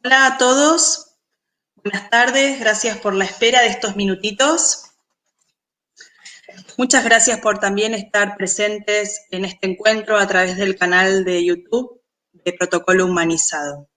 Hola a todos, buenas tardes, gracias por la espera de estos minutitos. Muchas gracias por también estar presentes en este encuentro a través del canal de YouTube de Protocolo Humanizado.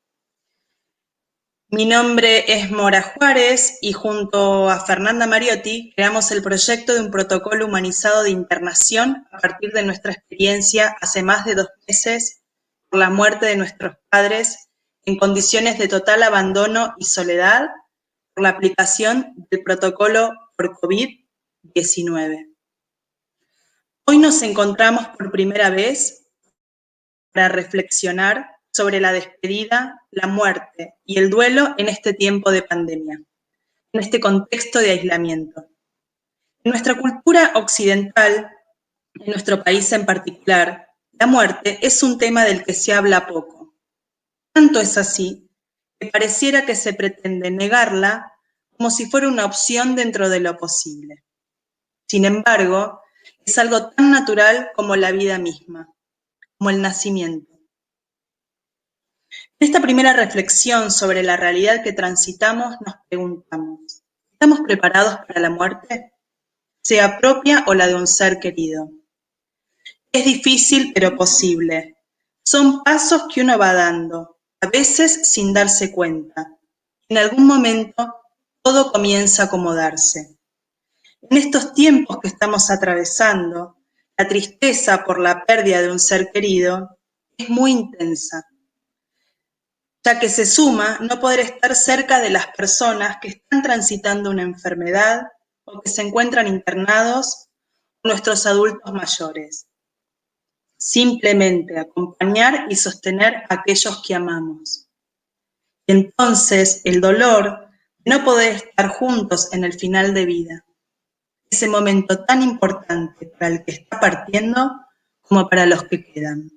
Mi nombre es Mora Juárez y junto a Fernanda Mariotti creamos el proyecto de un protocolo humanizado de internación a partir de nuestra experiencia hace más de 2 meses por la muerte de nuestros padres en condiciones de total abandono y soledad por la aplicación del protocolo por COVID-19. Hoy nos encontramos por primera vez para reflexionar sobre la despedida, la muerte y el duelo en este tiempo de pandemia, en este contexto de aislamiento. En nuestra cultura occidental, en nuestro país en particular, la muerte es un tema del que se habla poco. Tanto es así que pareciera que se pretende negarla como si fuera una opción dentro de lo posible. Sin embargo, es algo tan natural como la vida misma, como el nacimiento. En esta primera reflexión sobre la realidad que transitamos nos preguntamos, ¿estamos preparados para la muerte? Sea propia o la de un ser querido. Es difícil pero posible. Son pasos que uno va dando, a veces sin darse cuenta. En algún momento todo comienza a acomodarse. En estos tiempos que estamos atravesando, la tristeza por la pérdida de un ser querido es muy intensa, ya que se suma no poder estar cerca de las personas que están transitando una enfermedad o que se encuentran internados, nuestros adultos mayores. Simplemente acompañar y sostener a aquellos que amamos. Entonces, el dolor de no poder estar juntos en el final de vida, ese momento tan importante para el que está partiendo como para los que quedan.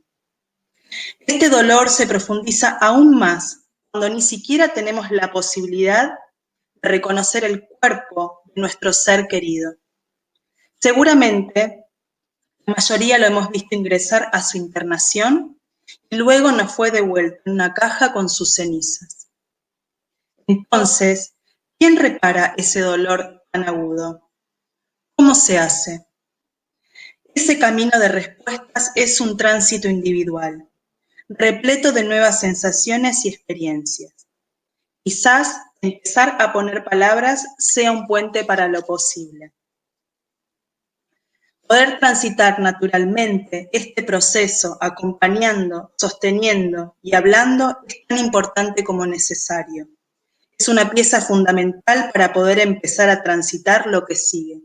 Este dolor se profundiza aún más cuando ni siquiera tenemos la posibilidad de reconocer el cuerpo de nuestro ser querido. Seguramente, la mayoría lo hemos visto ingresar a su internación y luego nos fue devuelto en una caja con sus cenizas. Entonces, ¿quién repara ese dolor tan agudo? ¿Cómo se hace? Ese camino de respuestas es un tránsito individual, repleto de nuevas sensaciones y experiencias. Quizás empezar a poner palabras sea un puente para lo posible. Poder transitar naturalmente este proceso acompañando, sosteniendo y hablando es tan importante como necesario. Es una pieza fundamental para poder empezar a transitar lo que sigue,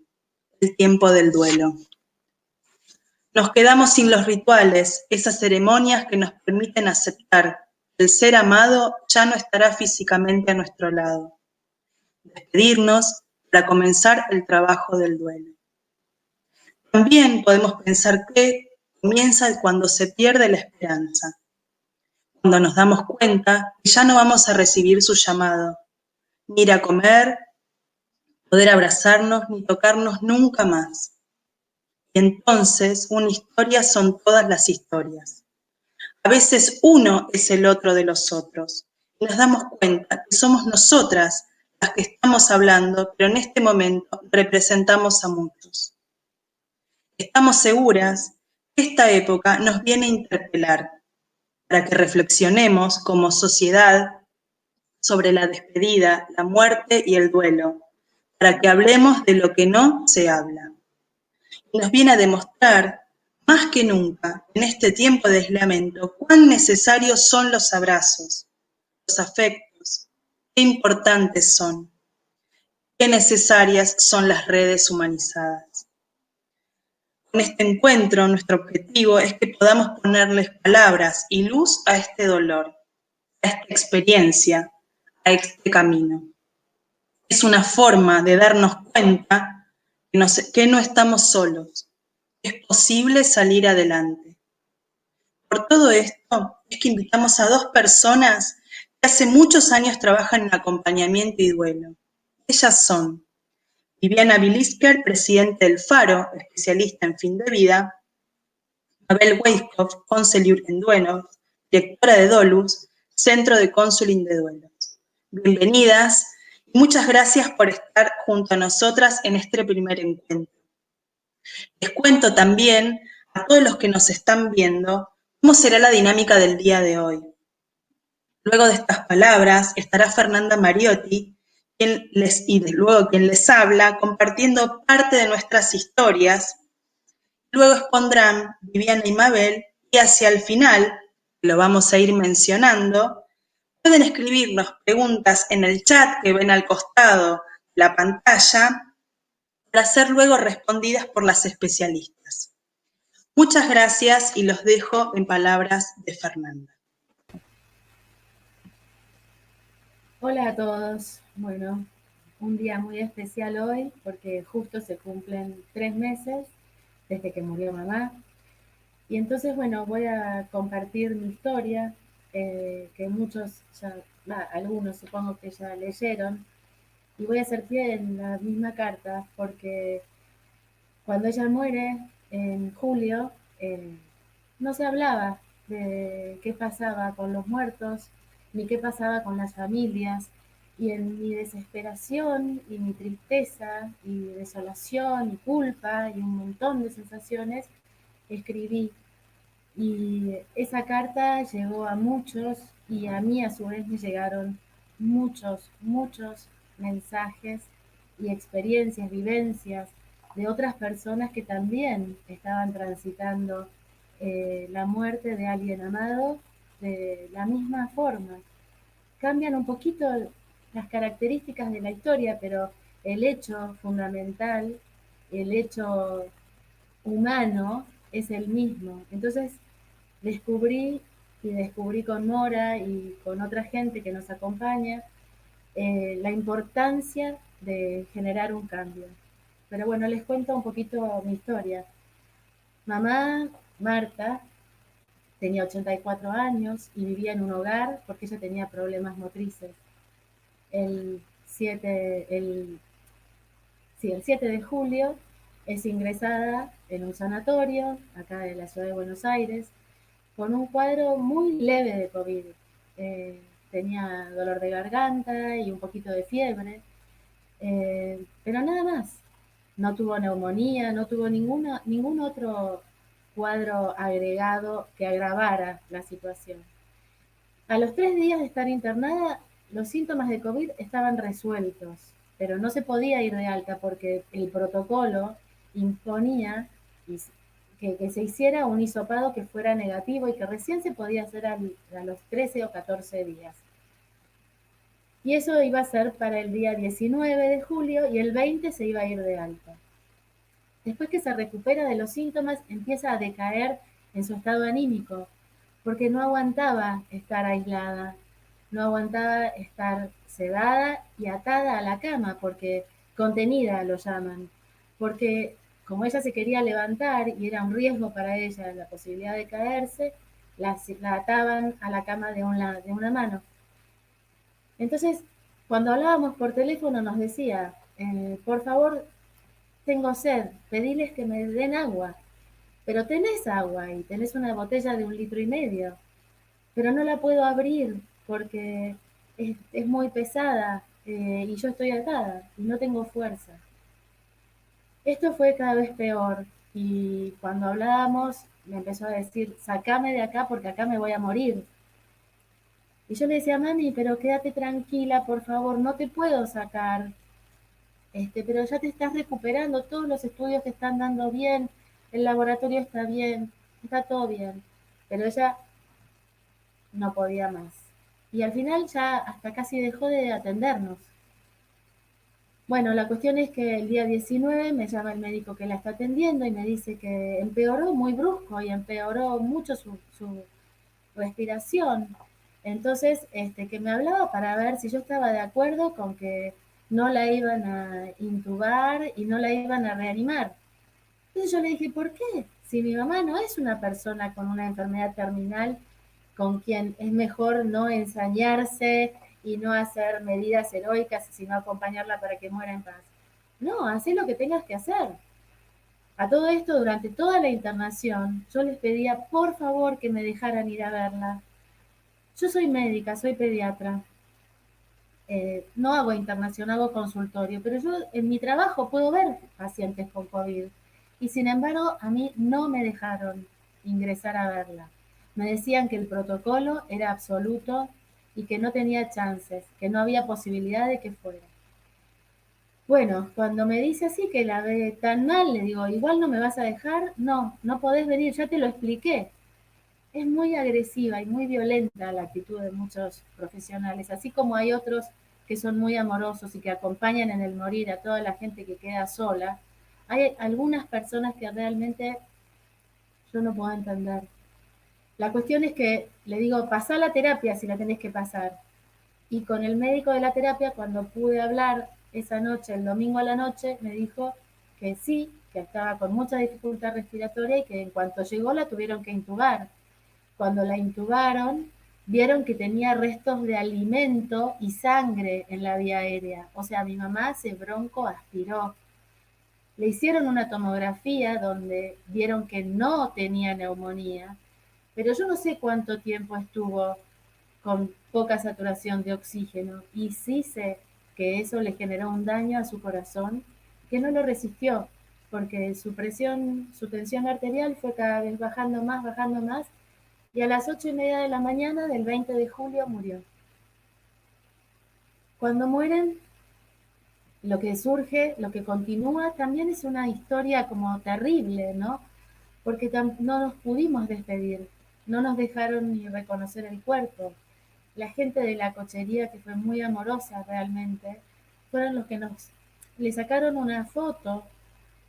el tiempo del duelo. Nos quedamos sin los rituales, esas ceremonias que nos permiten aceptar que el ser amado ya no estará físicamente a nuestro lado. Despedirnos para comenzar el trabajo del duelo. También podemos pensar que comienza cuando se pierde la esperanza, cuando nos damos cuenta que ya no vamos a recibir su llamado, ni ir a comer, poder abrazarnos, ni tocarnos nunca más. Y entonces una historia son todas las historias. A veces uno es el otro de los otros, y nos damos cuenta que somos nosotras las que estamos hablando, pero en este momento representamos a muchos. Estamos seguras que esta época nos viene a interpelar para que reflexionemos como sociedad sobre la despedida, la muerte y el duelo, para que hablemos de lo que no se habla. Y nos viene a demostrar, más que nunca, en este tiempo de aislamiento, cuán necesarios son los abrazos, los afectos, qué importantes son, qué necesarias son las redes humanizadas. Con este encuentro, nuestro objetivo es que podamos ponerles palabras y luz a este dolor, a esta experiencia, a este camino. Es una forma de darnos cuenta que no estamos solos, que es posible salir adelante. Por todo esto, es que invitamos a 2 personas que hace muchos años trabajan en acompañamiento y duelo. Ellas son Viviana Bilisker, presidente del Faro, especialista en fin de vida; Mabel Weiskopf, consellera en duelos, directora de Dolus, Centro de Counseling de Duelos. bienvenidas y muchas gracias por estar junto a nosotras en este primer encuentro. Les cuento también a todos los que nos están viendo cómo será la dinámica del día de hoy. Luego de estas palabras estará Fernanda Mariotti, luego quien les habla, compartiendo parte de nuestras historias. Luego expondrán Viviana y Mabel, y hacia el final, lo vamos a ir mencionando, pueden escribirnos preguntas en el chat que ven al costado de la pantalla para ser luego respondidas por las especialistas. Muchas gracias y los dejo en palabras de Fernanda. Hola a todos. Bueno, un día muy especial hoy porque justo se cumplen 3 meses desde que murió mamá. Y entonces, bueno, voy a compartir mi historia, que muchos ya, algunos supongo que ya leyeron, y voy a hacer pie en la misma carta porque cuando ella muere en julio, no se hablaba de qué pasaba con los muertos, ni qué pasaba con las familias, y en mi desesperación y mi tristeza y desolación y culpa y un montón de sensaciones, escribí. Y esa carta llegó a muchos y a mí a su vez me llegaron muchos mensajes y experiencias, vivencias de otras personas que también estaban transitando la muerte de alguien amado de la misma forma. Cambian un poquito las características de la historia, pero el hecho fundamental, el hecho humano es el mismo. Entonces descubrí con Mora y con otra gente que nos acompaña la importancia de generar un cambio. Pero bueno, les cuento un poquito mi historia. Mamá, Marta, tenía 84 años y vivía en un hogar porque ella tenía problemas motrices. El 7, el, sí, el 7 de julio es ingresada en un sanatorio acá de la ciudad de Buenos Aires con un cuadro muy leve de COVID. Eh, Tenía dolor de garganta y un poquito de fiebre, pero nada más. No tuvo neumonía, no tuvo ningún otro cuadro agregado que agravara la situación. A los 3 días de estar internada, los síntomas de COVID estaban resueltos, pero no se podía ir de alta porque el protocolo imponía que se hiciera un hisopado que fuera negativo y que recién se podía hacer a los 13 o 14 días. Y eso iba a ser para el día 19 de julio y el 20 se iba a ir de alta. Después que se recupera de los síntomas, empieza a decaer en su estado anímico, porque no aguantaba estar aislada, no aguantaba estar sedada y atada a la cama, porque contenida lo llaman, porque como ella se quería levantar y era un riesgo para ella la posibilidad de caerse, la ataban a la cama de una mano. Entonces, cuando hablábamos por teléfono nos decía, por favor, tengo sed, pediles que me den agua. Pero tenés agua y tenés una botella de 1,5 litros, pero no la puedo abrir porque es muy pesada y yo estoy atada y no tengo fuerza. Esto fue cada vez peor y cuando hablábamos me empezó a decir, sacame de acá porque acá me voy a morir. Y yo le decía, mami, pero quédate tranquila, por favor, no te puedo sacar. Pero ya te estás recuperando, todos los estudios te están dando bien, el laboratorio está bien, está todo bien, pero ella no podía más. Y al final ya hasta casi dejó de atendernos. Bueno, la cuestión es que el día 19 me llama el médico que la está atendiendo y me dice que empeoró muy brusco y empeoró mucho su respiración. Entonces, que me hablaba para ver si yo estaba de acuerdo con que no la iban a intubar y no la iban a reanimar. Entonces yo le dije, ¿por qué? Si mi mamá no es una persona con una enfermedad terminal con quien es mejor no ensañarse y no hacer medidas heroicas, sino acompañarla para que muera en paz. No, haz lo que tengas que hacer. A todo esto, durante toda la internación, yo les pedía por favor que me dejaran ir a verla. Yo soy médica, soy pediatra. no hago internación, hago consultorio, pero yo en mi trabajo puedo ver pacientes con COVID. Y sin embargo, a mí no me dejaron ingresar a verla. Me decían que el protocolo era absoluto y que no tenía chances, que no había posibilidad de que fuera. Bueno, cuando me dice así que la ve tan mal, le digo, igual no me vas a dejar, no, no podés venir, ya te lo expliqué. Es muy agresiva y muy violenta la actitud de muchos profesionales, así como hay otros que son muy amorosos y que acompañan en el morir a toda la gente que queda sola. Hay algunas personas que realmente yo no puedo entender. La cuestión es que le digo, pasá la terapia si la tenés que pasar. Y con el médico de la terapia, cuando pude hablar esa noche, el domingo a la noche, me dijo que sí, que estaba con mucha dificultad respiratoria y que en cuanto llegó la tuvieron que intubar. Cuando la intubaron, vieron que tenía restos de alimento y sangre en la vía aérea. O sea, mi mamá se broncoaspiró. Le hicieron una tomografía donde vieron que no tenía neumonía, pero yo no sé cuánto tiempo estuvo con poca saturación de oxígeno y sí sé que eso le generó un daño a su corazón que no lo resistió, porque su presión, su tensión arterial fue cada vez bajando más, y a las 8:30 de la mañana del 20 de julio murió. Cuando mueren, lo que surge, lo que continúa, también es una historia como terrible, ¿no? Porque no nos pudimos despedir, no nos dejaron ni reconocer el cuerpo. La gente de la cochería, que fue muy amorosa realmente, fueron los que le sacaron una foto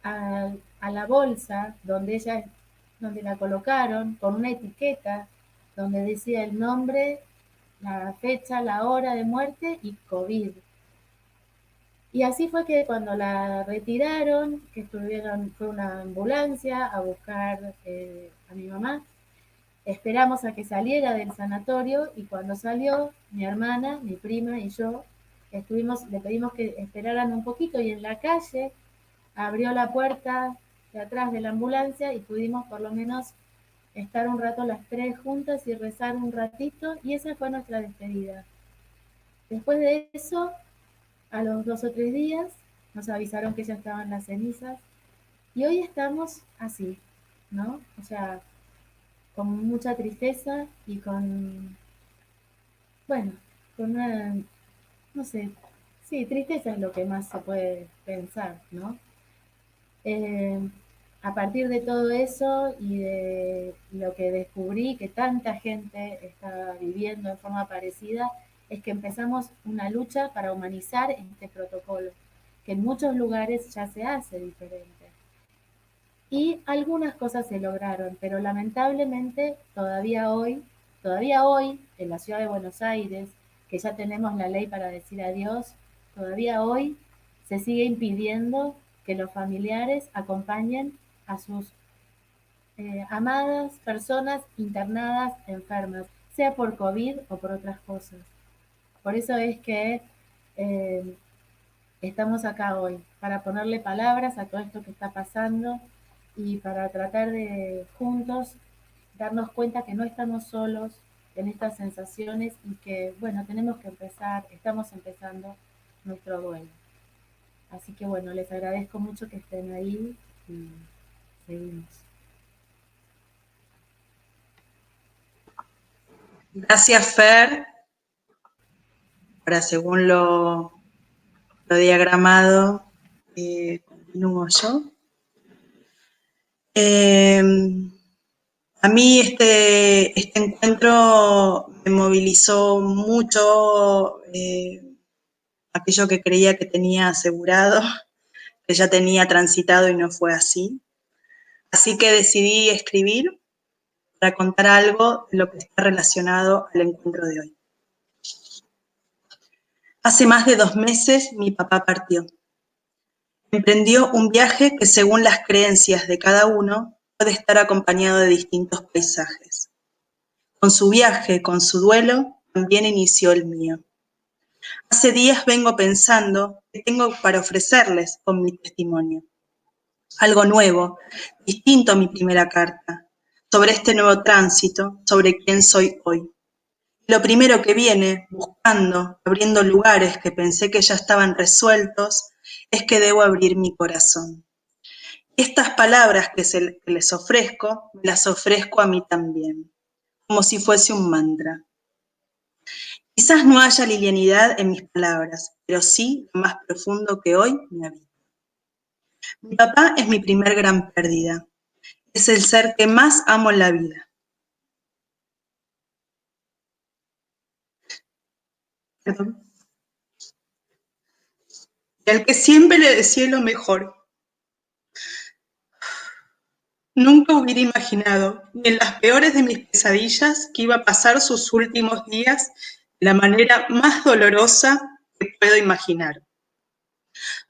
a la bolsa donde la colocaron con una etiqueta donde decía el nombre, la fecha, la hora de muerte y COVID. Y así fue que cuando la retiraron, fue una ambulancia a buscar a mi mamá, esperamos a que saliera del sanatorio y cuando salió, mi hermana, mi prima y yo, le pedimos que esperaran un poquito y en la calle abrió la puerta de atrás de la ambulancia y pudimos por lo menos estar un rato las tres juntas y rezar un ratito y esa fue nuestra despedida. Después de eso, a los 2 o 3 días, nos avisaron que ya estaban las cenizas y hoy estamos así, ¿no? O sea, con mucha tristeza y bueno, con una, no sé, sí, tristeza es lo que más se puede pensar, ¿no? Eh, a partir de todo eso y de lo que descubrí que tanta gente está viviendo en forma parecida, es que empezamos una lucha para humanizar este protocolo, que en muchos lugares ya se hace diferente. Y algunas cosas se lograron, pero lamentablemente todavía hoy, en la ciudad de Buenos Aires, que ya tenemos la ley para decir adiós, todavía hoy se sigue impidiendo que los familiares acompañen a sus amadas personas internadas enfermas, sea por COVID o por otras cosas. Por eso es que eh, estamos acá hoy, para ponerle palabras a todo esto que está pasando y para tratar de juntos darnos cuenta que no estamos solos en estas sensaciones y que, bueno, estamos empezando nuestro duelo. Así que, bueno, les agradezco mucho que estén ahí y seguimos. Gracias, Fer. Ahora, según lo diagramado, continúo yo. A mí este encuentro me movilizó mucho aquello que creía que tenía asegurado, que ya tenía transitado y no fue así. Así que decidí escribir para contar algo de lo que está relacionado al encuentro de hoy. Hace más de 2 meses mi papá partió. Emprendió un viaje que, según las creencias de cada uno, puede estar acompañado de distintos paisajes. Con su viaje, con su duelo, también inició el mío. Hace días vengo pensando que tengo para ofrecerles con mi testimonio. Algo nuevo, distinto a mi primera carta, sobre este nuevo tránsito, sobre quién soy hoy. Lo primero que viene, buscando, abriendo lugares que pensé que ya estaban resueltos, es que debo abrir mi corazón. Estas palabras que les ofrezco, me las ofrezco a mí también, como si fuese un mantra. Quizás no haya livianidad en mis palabras, pero sí lo más profundo que hoy me habita. Mi papá es mi primer gran pérdida. Es el ser que más amo en la vida. Perdón. Y al que siempre le deseé lo mejor. Nunca hubiera imaginado, ni en las peores de mis pesadillas, que iba a pasar sus últimos días de la manera más dolorosa que puedo imaginar.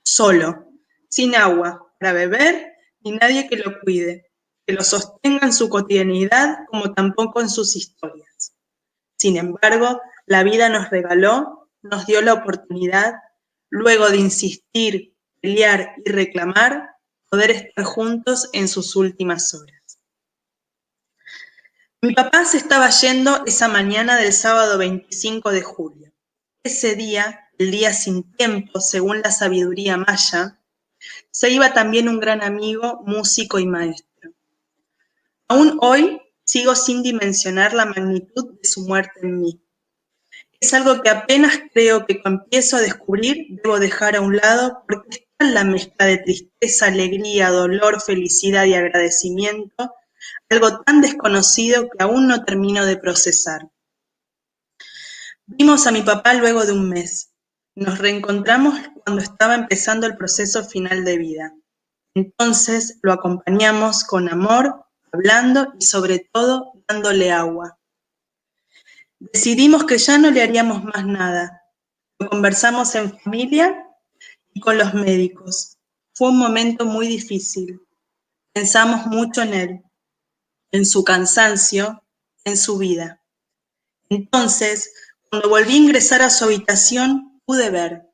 Solo, sin agua para beber, ni nadie que lo cuide, que lo sostenga en su cotidianidad como tampoco en sus historias. Sin embargo, la vida nos regaló, nos dio la oportunidad, luego de insistir, pelear y reclamar, poder estar juntos en sus últimas horas. Mi papá se estaba yendo esa mañana del sábado 25 de julio. Ese día, el día sin tiempo, según la sabiduría maya, se iba también un gran amigo, músico y maestro. Aún hoy sigo sin dimensionar la magnitud de su muerte en mí. Es algo que apenas creo que empiezo a descubrir, debo dejar a un lado, porque es tan la mezcla de tristeza, alegría, dolor, felicidad y agradecimiento, algo tan desconocido que aún no termino de procesar. Vimos a mi papá luego de un mes. Nos reencontramos cuando estaba empezando el proceso final de vida. Entonces lo acompañamos con amor, hablando y sobre todo dándole agua. Decidimos que ya no le haríamos más nada. Lo conversamos en familia y con los médicos. Fue un momento muy difícil. Pensamos mucho en él, en su cansancio, en su vida. Entonces, cuando volví a ingresar a su habitación, pude ver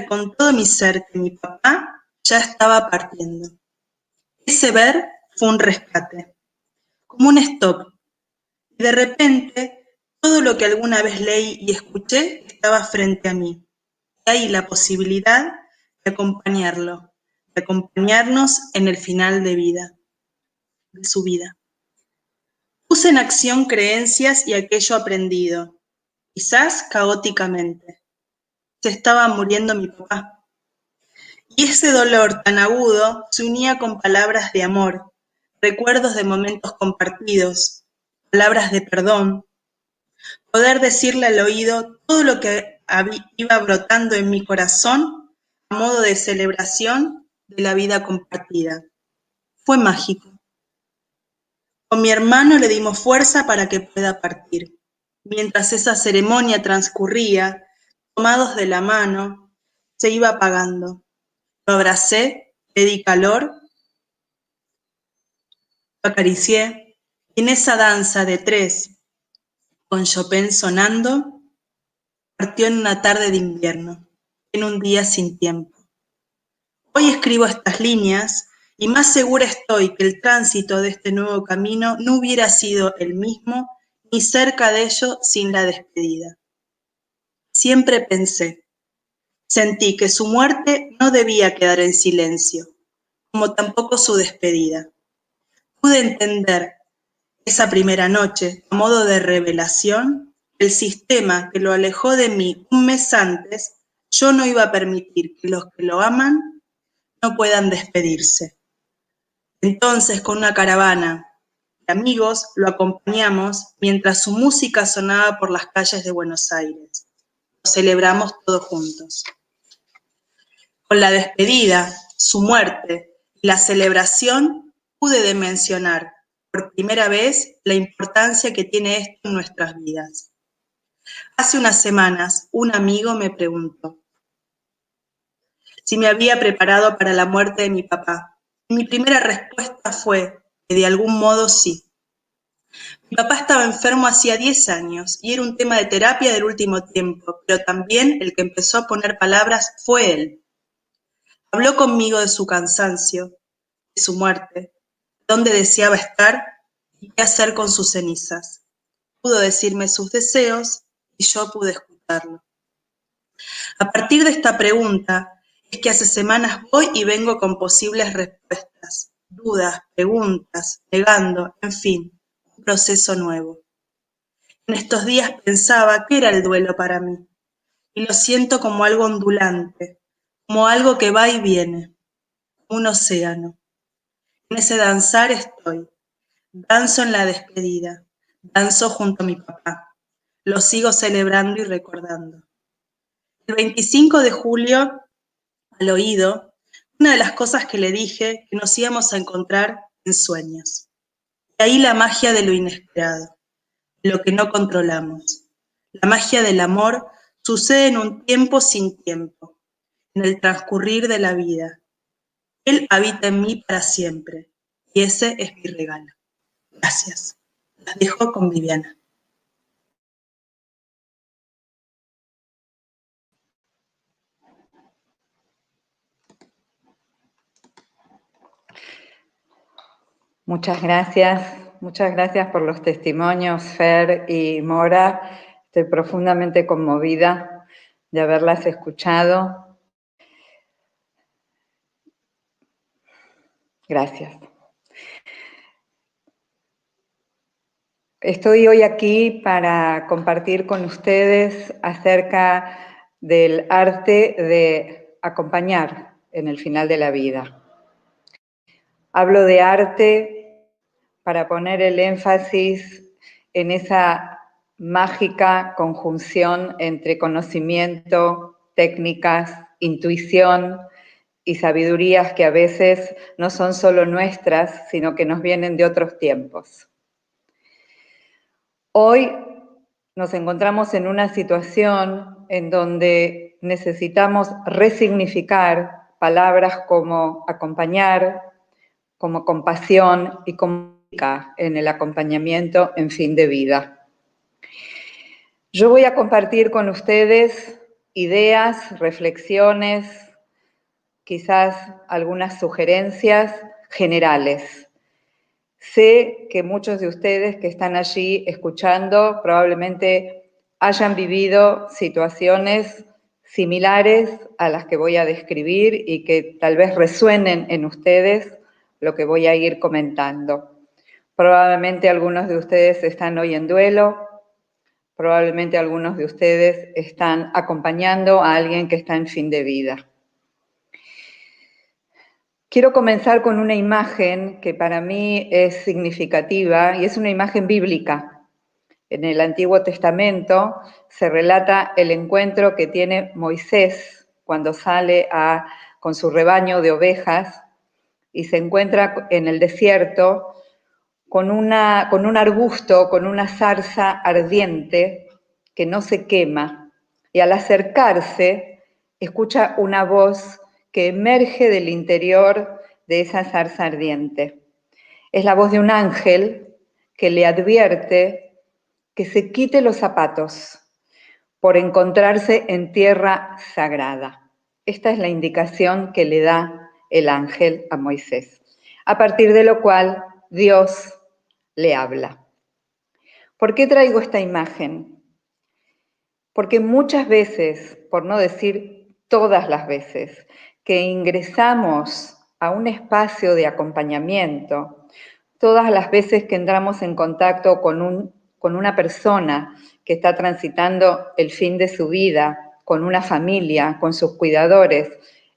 con todo mi ser que mi papá ya estaba partiendo. Ese ver fue un rescate, como un stop. Y de repente, todo lo que alguna vez leí y escuché estaba frente a mí. Y ahí la posibilidad de acompañarlo, de acompañarnos en el final de su vida. Puse en acción creencias y aquello aprendido, quizás caóticamente. Se estaba muriendo mi papá. Y ese dolor tan agudo se unía con palabras de amor, recuerdos de momentos compartidos, palabras de perdón, poder decirle al oído todo lo que iba brotando en mi corazón a modo de celebración de la vida compartida. Fue mágico. Con mi hermano le dimos fuerza para que pueda partir. Mientras esa ceremonia transcurría, tomados de la mano, se iba apagando. Lo abracé, le di calor, lo acaricié, y en esa danza de tres, con Chopin sonando, partió en una tarde de invierno, en un día sin tiempo. Hoy escribo estas líneas y más segura estoy que el tránsito de este nuevo camino no hubiera sido el mismo ni cerca de ello sin la despedida. Siempre pensé, sentí que su muerte no debía quedar en silencio, como tampoco su despedida. Pude entender esa primera noche, a modo de revelación, el sistema que lo alejó de mí un mes antes, yo no iba a permitir que los que lo aman no puedan despedirse. Entonces, con una caravana de amigos, lo acompañamos mientras su música sonaba por las calles de Buenos Aires. Lo celebramos todos juntos. Con la despedida, su muerte y la celebración, pude dimensionar por primera vez la importancia que tiene esto en nuestras vidas. Hace unas semanas, un amigo me preguntó si me había preparado para la muerte de mi papá. Y mi primera respuesta fue que de algún modo sí. Mi papá estaba enfermo hacía 10 años y era un tema de terapia del último tiempo, pero también el que empezó a poner palabras fue él. Habló conmigo de su cansancio, de su muerte, dónde deseaba estar y qué hacer con sus cenizas. pudo decirme sus deseos y yo pude escucharlo. A partir de esta pregunta es que hace semanas voy y vengo con posibles respuestas, dudas, preguntas, negando, en fin, un proceso nuevo. En estos días pensaba qué era el duelo para mí, y lo siento como algo ondulante, como algo que va y viene, como un océano. En ese danzar estoy, danzo en la despedida, danzo junto a mi papá, lo sigo celebrando y recordando. El 25 de julio, al oído, una de las cosas que le dije que nos íbamos a encontrar en sueños. Y ahí la magia de lo inesperado, de lo que no controlamos. La magia del amor sucede en un tiempo sin tiempo, en el transcurrir de la vida. Él habita en mí para siempre, y ese es mi regalo. Gracias. Las dejo con Viviana. Muchas gracias por los testimonios, Fer y Mora. Estoy profundamente conmovida de haberlas escuchado. Gracias. Estoy hoy aquí para compartir con ustedes acerca del arte de acompañar en el final de la vida. Hablo de arte para poner el énfasis en esa mágica conjunción entre conocimiento, técnicas, intuición y sabidurías que a veces no son solo nuestras, sino que nos vienen de otros tiempos. Hoy nos encontramos en una situación en donde necesitamos resignificar palabras como acompañar, como compasión y como en el acompañamiento en fin de vida. Yo voy a compartir con ustedes ideas, reflexiones, quizás algunas sugerencias generales. Sé que muchos de ustedes que están allí escuchando probablemente hayan vivido situaciones similares a las que voy a describir y que tal vez resuenen en ustedes lo que voy a ir comentando. Probablemente algunos de ustedes están hoy en duelo, probablemente algunos de ustedes están acompañando a alguien que está en fin de vida. Quiero comenzar con una imagen que para mí es significativa y es una imagen bíblica. En el Antiguo Testamento se relata el encuentro que tiene Moisés cuando sale con su rebaño de ovejas y se encuentra en el desierto con un arbusto, con una zarza ardiente que no se quema. Y al acercarse, escucha una voz que emerge del interior de esa zarza ardiente. Es la voz de un ángel que le advierte que se quite los zapatos por encontrarse en tierra sagrada. Esta es la indicación que le da el ángel a Moisés, a partir de lo cual Dios le habla. ¿Por qué traigo esta imagen? Porque muchas veces, por no decir todas las veces, que ingresamos a un espacio de acompañamiento, todas las veces que entramos en contacto con una persona que está transitando el fin de su vida, con una familia, con sus cuidadores,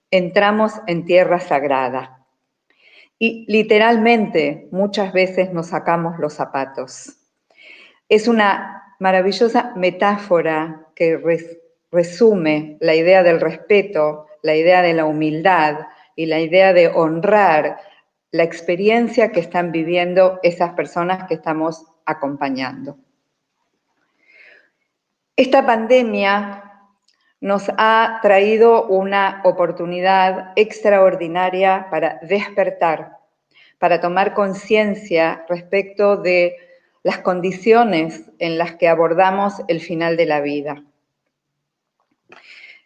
entramos en tierra sagrada. Y literalmente muchas veces nos sacamos los zapatos. Es una maravillosa metáfora que resume la idea del respeto, la idea de la humildad y la idea de honrar la experiencia que están viviendo esas personas que estamos acompañando. Esta pandemia nos ha traído una oportunidad extraordinaria para despertar, para tomar conciencia respecto de las condiciones en las que abordamos el final de la vida.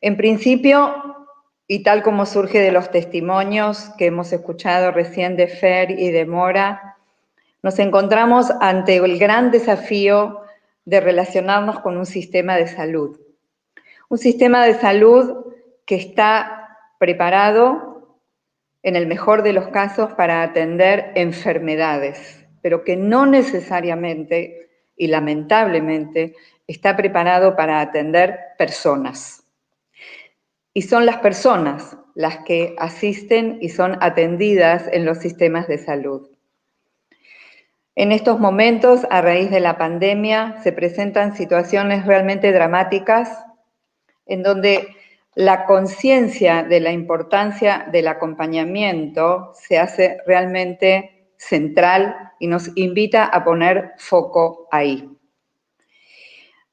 En principio, y tal como surge de los testimonios que hemos escuchado recién de Fer y de Mora, nos encontramos ante el gran desafío de relacionarnos con un sistema de salud. Un sistema de salud que está preparado, en el mejor de los casos, para atender enfermedades, pero que no necesariamente y lamentablemente está preparado para atender personas. Y son las personas las que asisten y son atendidas en los sistemas de salud. En estos momentos, a raíz de la pandemia, se presentan situaciones realmente dramáticas en donde la conciencia de la importancia del acompañamiento se hace realmente central y nos invita a poner foco ahí.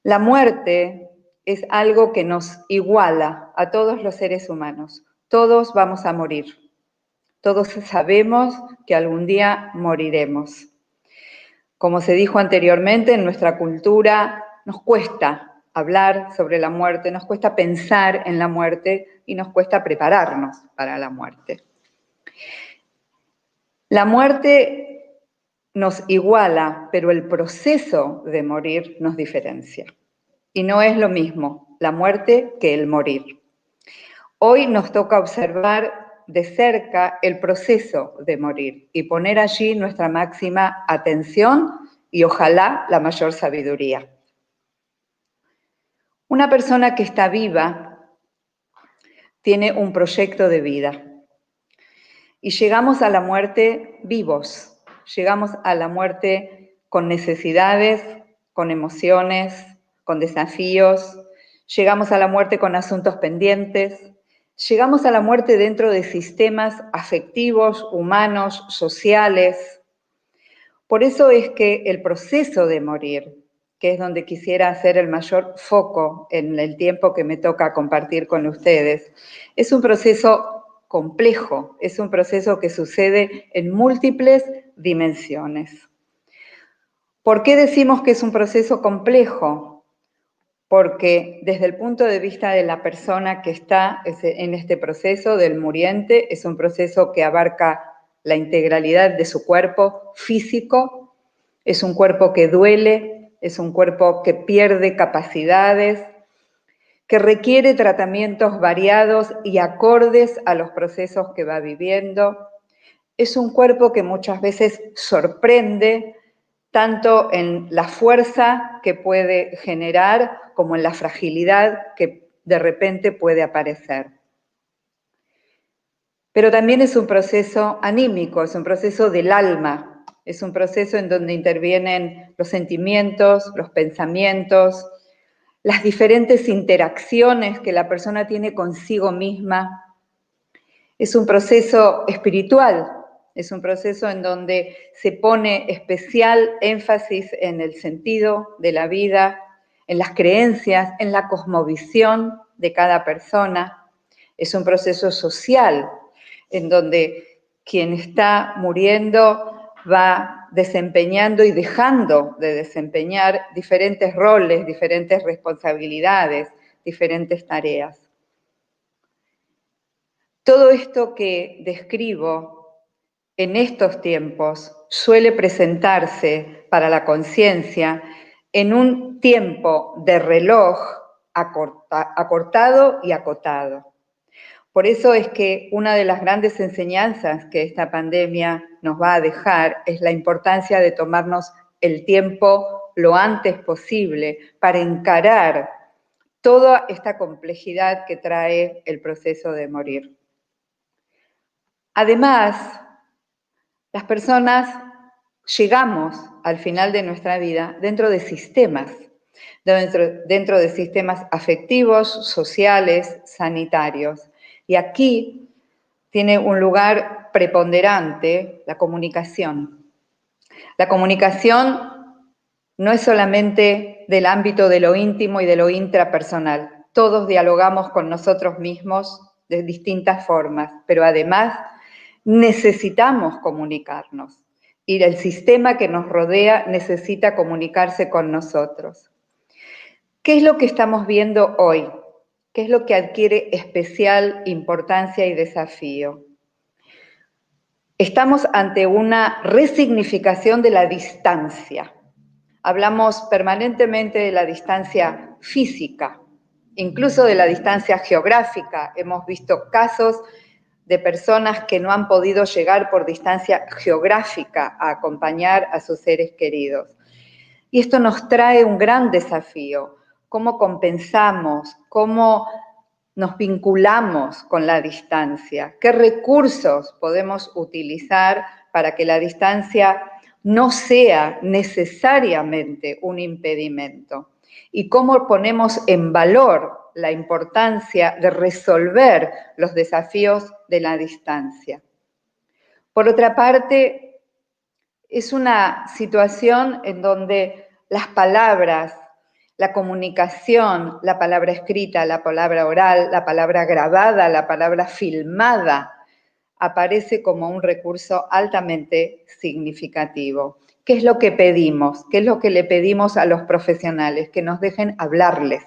La muerte es algo que nos iguala a todos los seres humanos. Todos vamos a morir. Todos sabemos que algún día moriremos. Como se dijo anteriormente, en nuestra cultura nos cuesta hablar sobre la muerte, nos cuesta pensar en la muerte y nos cuesta prepararnos para la muerte. La muerte nos iguala, pero el proceso de morir nos diferencia. Y no es lo mismo la muerte que el morir. Hoy nos toca observar de cerca el proceso de morir y poner allí nuestra máxima atención y ojalá la mayor sabiduría. Una persona que está viva tiene un proyecto de vida y llegamos a la muerte vivos, llegamos a la muerte con necesidades, con emociones, con desafíos, llegamos a la muerte con asuntos pendientes, llegamos a la muerte dentro de sistemas afectivos, humanos, sociales. Por eso es que el proceso de morir, que es donde quisiera hacer el mayor foco en el tiempo que me toca compartir con ustedes, es un proceso complejo, es un proceso que sucede en múltiples dimensiones. ¿Por qué decimos que es un proceso complejo? Porque desde el punto de vista de la persona que está en este proceso, del muriente, es un proceso que abarca la integralidad de su cuerpo físico, es un cuerpo que duele, es un cuerpo que pierde capacidades, que requiere tratamientos variados y acordes a los procesos que va viviendo. Es un cuerpo que muchas veces sorprende, tanto en la fuerza que puede generar como en la fragilidad que de repente puede aparecer. Pero también es un proceso anímico, es un proceso del alma, es un proceso en donde intervienen los sentimientos, los pensamientos, las diferentes interacciones que la persona tiene consigo misma. Es un proceso espiritual, es un proceso en donde se pone especial énfasis en el sentido de la vida, en las creencias, en la cosmovisión de cada persona. Es un proceso social, en donde quien está muriendo va desempeñando y dejando de desempeñar diferentes roles, diferentes responsabilidades, diferentes tareas. Todo esto que describo en estos tiempos suele presentarse para la conciencia en un tiempo de reloj acortado y acotado. Por eso es que una de las grandes enseñanzas que esta pandemia nos va a dejar es la importancia de tomarnos el tiempo lo antes posible para encarar toda esta complejidad que trae el proceso de morir. Además, las personas llegamos al final de nuestra vida dentro de sistemas, dentro de sistemas afectivos, sociales, sanitarios. Y aquí tiene un lugar preponderante la comunicación. La comunicación no es solamente del ámbito de lo íntimo y de lo intrapersonal. Todos dialogamos con nosotros mismos de distintas formas, pero además necesitamos comunicarnos y el sistema que nos rodea necesita comunicarse con nosotros. ¿Qué es lo que estamos viendo hoy? ¿Qué es lo que adquiere especial importancia y desafío? Estamos ante una resignificación de la distancia. Hablamos permanentemente de la distancia física, incluso de la distancia geográfica. Hemos visto casos de personas que no han podido llegar por distancia geográfica a acompañar a sus seres queridos. Y esto nos trae un gran desafío, cómo compensamos, cómo nos vinculamos con la distancia, qué recursos podemos utilizar para que la distancia no sea necesariamente un impedimento y cómo ponemos en valor la importancia de resolver los desafíos de la distancia. Por otra parte, es una situación en donde las palabras, la comunicación, la palabra escrita, la palabra oral, la palabra grabada, la palabra filmada, aparece como un recurso altamente significativo. ¿Qué es lo que pedimos? ¿Qué es lo que le pedimos a los profesionales? Que nos dejen hablarles,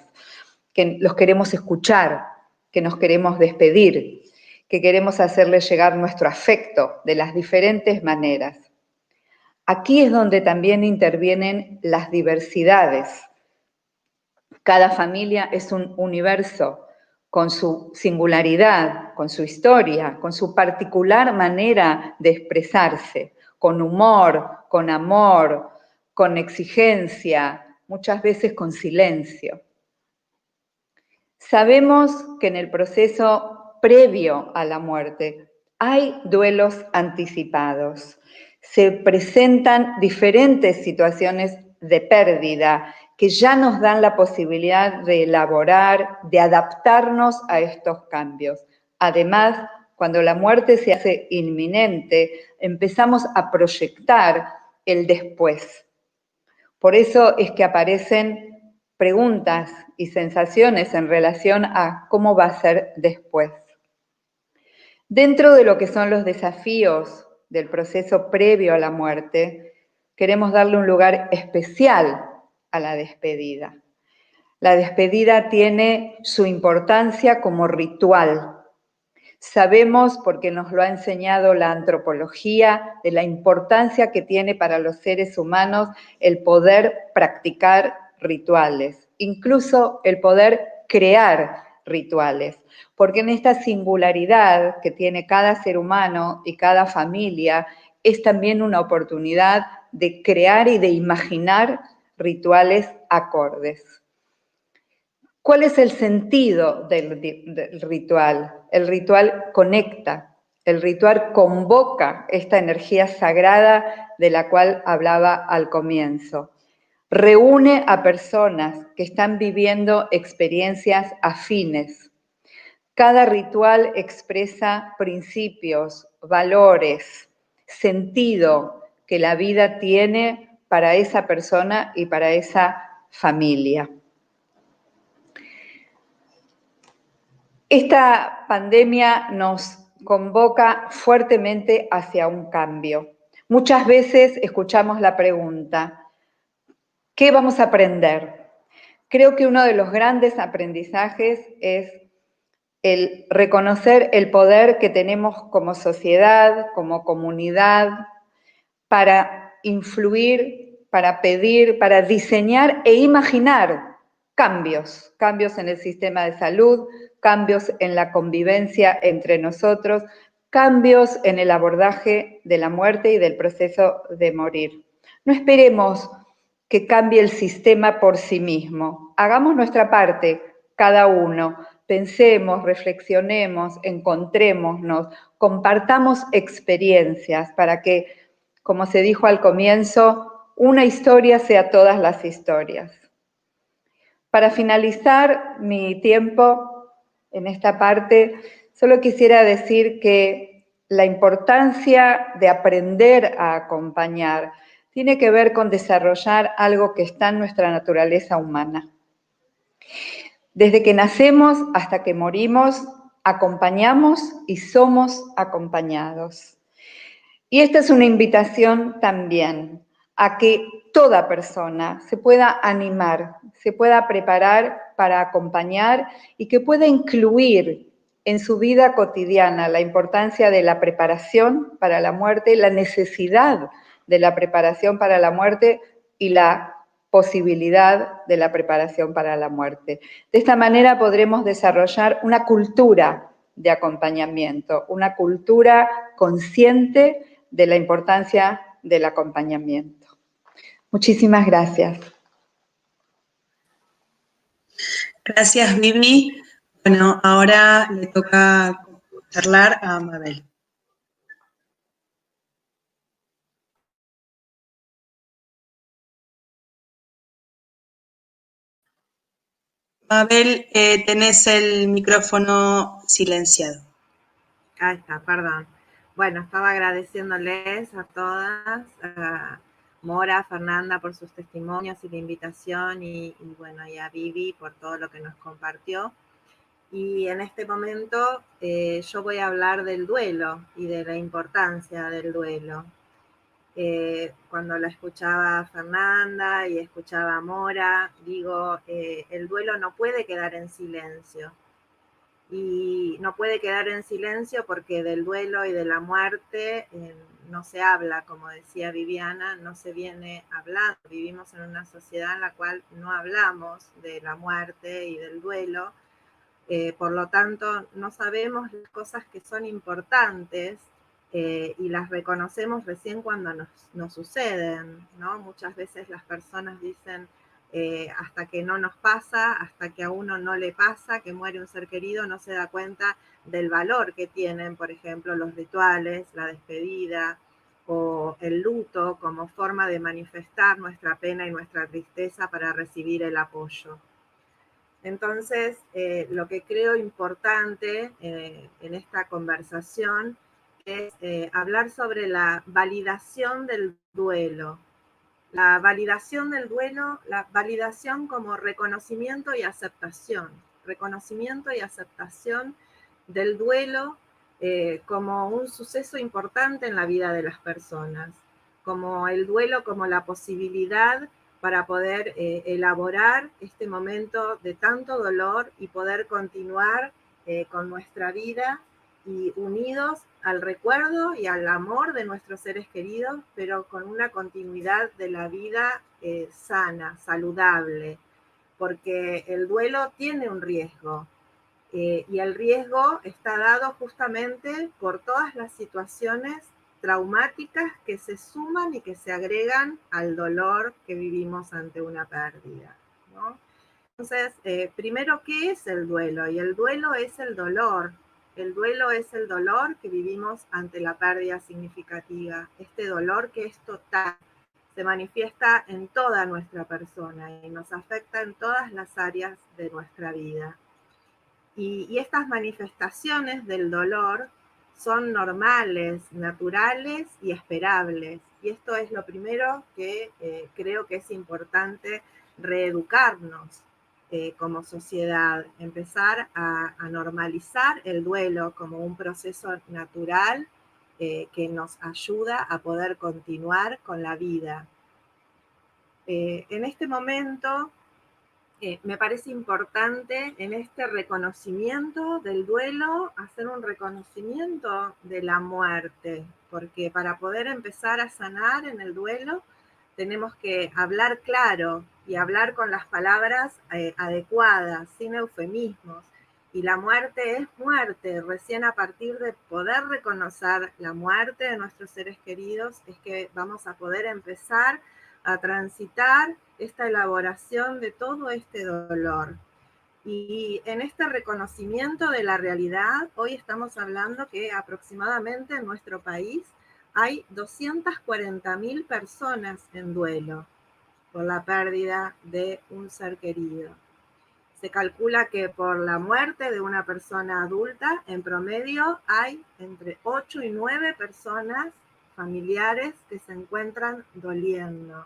que los queremos escuchar, que nos queremos despedir, que queremos hacerles llegar nuestro afecto de las diferentes maneras. Aquí es donde también intervienen las diversidades. Cada familia es un universo con su singularidad, con su historia, con su particular manera de expresarse, con humor, con amor, con exigencia, muchas veces con silencio. Sabemos que en el proceso previo a la muerte hay duelos anticipados. Se presentan diferentes situaciones de pérdida que ya nos dan la posibilidad de elaborar, de adaptarnos a estos cambios. Además, cuando la muerte se hace inminente, empezamos a proyectar el después. Por eso es que aparecen preguntas y sensaciones en relación a cómo va a ser después. Dentro de lo que son los desafíos del proceso previo a la muerte, queremos darle un lugar especial a la despedida. La despedida tiene su importancia como ritual. Sabemos, porque nos lo ha enseñado la antropología, de la importancia que tiene para los seres humanos el poder practicar rituales, incluso el poder crear rituales, porque en esta singularidad que tiene cada ser humano y cada familia, es también una oportunidad de crear y de imaginar rituales acordes. ¿Cuál es el sentido del ritual? El ritual conecta, el ritual convoca esta energía sagrada de la cual hablaba al comienzo. Reúne a personas que están viviendo experiencias afines. Cada ritual expresa principios, valores, sentido que la vida tiene para esa persona y para esa familia. Esta pandemia nos convoca fuertemente hacia un cambio. Muchas veces escuchamos la pregunta, ¿qué vamos a aprender? Creo que uno de los grandes aprendizajes es el reconocer el poder que tenemos como sociedad, como comunidad, para influir, para pedir, para diseñar e imaginar cambios en el sistema de salud, cambios en la convivencia entre nosotros, cambios en el abordaje de la muerte y del proceso de morir. No esperemos que cambie el sistema por sí mismo. Hagamos nuestra parte, cada uno. Pensemos, reflexionemos, encontrémonos, compartamos experiencias para que, como se dijo al comienzo, una historia sea todas las historias. Para finalizar mi tiempo en esta parte, solo quisiera decir que la importancia de aprender a acompañar tiene que ver con desarrollar algo que está en nuestra naturaleza humana. Desde que nacemos hasta que morimos, acompañamos y somos acompañados. Y esta es una invitación también a que toda persona se pueda animar, se pueda preparar para acompañar y que pueda incluir en su vida cotidiana la importancia de la preparación para la muerte, la necesidad de la preparación para la muerte y la posibilidad de la preparación para la muerte. De esta manera podremos desarrollar una cultura de acompañamiento, una cultura consciente de la importancia del acompañamiento. Muchísimas gracias. Gracias, Vivi. Bueno, ahora le toca charlar a Mabel. Mabel, tenés el micrófono silenciado. Ahí está, perdón. Bueno, estaba agradeciéndoles a todas, a Mora, Fernanda por sus testimonios y la invitación y bueno, y a Vivi por todo lo que nos compartió. Y en este momento yo voy a hablar del duelo y de la importancia del duelo. Cuando la escuchaba a Fernanda y escuchaba a Mora, digo, el duelo no puede quedar en silencio. Y no puede quedar en silencio porque del duelo y de la muerte no se habla, como decía Viviana, no se viene hablando. Vivimos en una sociedad en la cual no hablamos de la muerte y del duelo, por lo tanto no sabemos las cosas que son importantes y las reconocemos recién cuando nos suceden, ¿no? Muchas veces las personas dicen, hasta que no nos pasa, hasta que a uno no le pasa, que muere un ser querido, no se da cuenta del valor que tienen, por ejemplo, los rituales, la despedida o el luto como forma de manifestar nuestra pena y nuestra tristeza para recibir el apoyo. Entonces, lo que creo importante en esta conversación es hablar sobre la validación del duelo. La validación del duelo, la validación como reconocimiento y aceptación del duelo como un suceso importante en la vida de las personas, como el duelo como la posibilidad para poder elaborar este momento de tanto dolor y poder continuar con nuestra vida y unidos al recuerdo y al amor de nuestros seres queridos, pero con una continuidad de la vida sana, saludable, porque el duelo tiene un riesgo, y el riesgo está dado justamente por todas las situaciones traumáticas que se suman y que se agregan al dolor que vivimos ante una pérdida, ¿no? Entonces, primero, ¿qué es el duelo? Y el duelo es el dolor. El duelo es el dolor que vivimos ante la pérdida significativa. Este dolor que es total, se manifiesta en toda nuestra persona y nos afecta en todas las áreas de nuestra vida. Y estas manifestaciones del dolor son normales, naturales y esperables. Y esto es lo primero que creo que es importante reeducarnos como sociedad, empezar a normalizar el duelo como un proceso natural que nos ayuda a poder continuar con la vida. En este momento me parece importante en este reconocimiento del duelo hacer un reconocimiento de la muerte, porque para poder empezar a sanar en el duelo tenemos que hablar claro y hablar con las palabras adecuadas, sin eufemismos. Y la muerte es muerte, recién a partir de poder reconocer la muerte de nuestros seres queridos es que vamos a poder empezar a transitar esta elaboración de todo este dolor. Y en este reconocimiento de la realidad, hoy estamos hablando que aproximadamente en nuestro país hay 240.000 personas en duelo por la pérdida de un ser querido. Se calcula que por la muerte de una persona adulta, en promedio hay entre 8 y 9 personas familiares que se encuentran doliendo.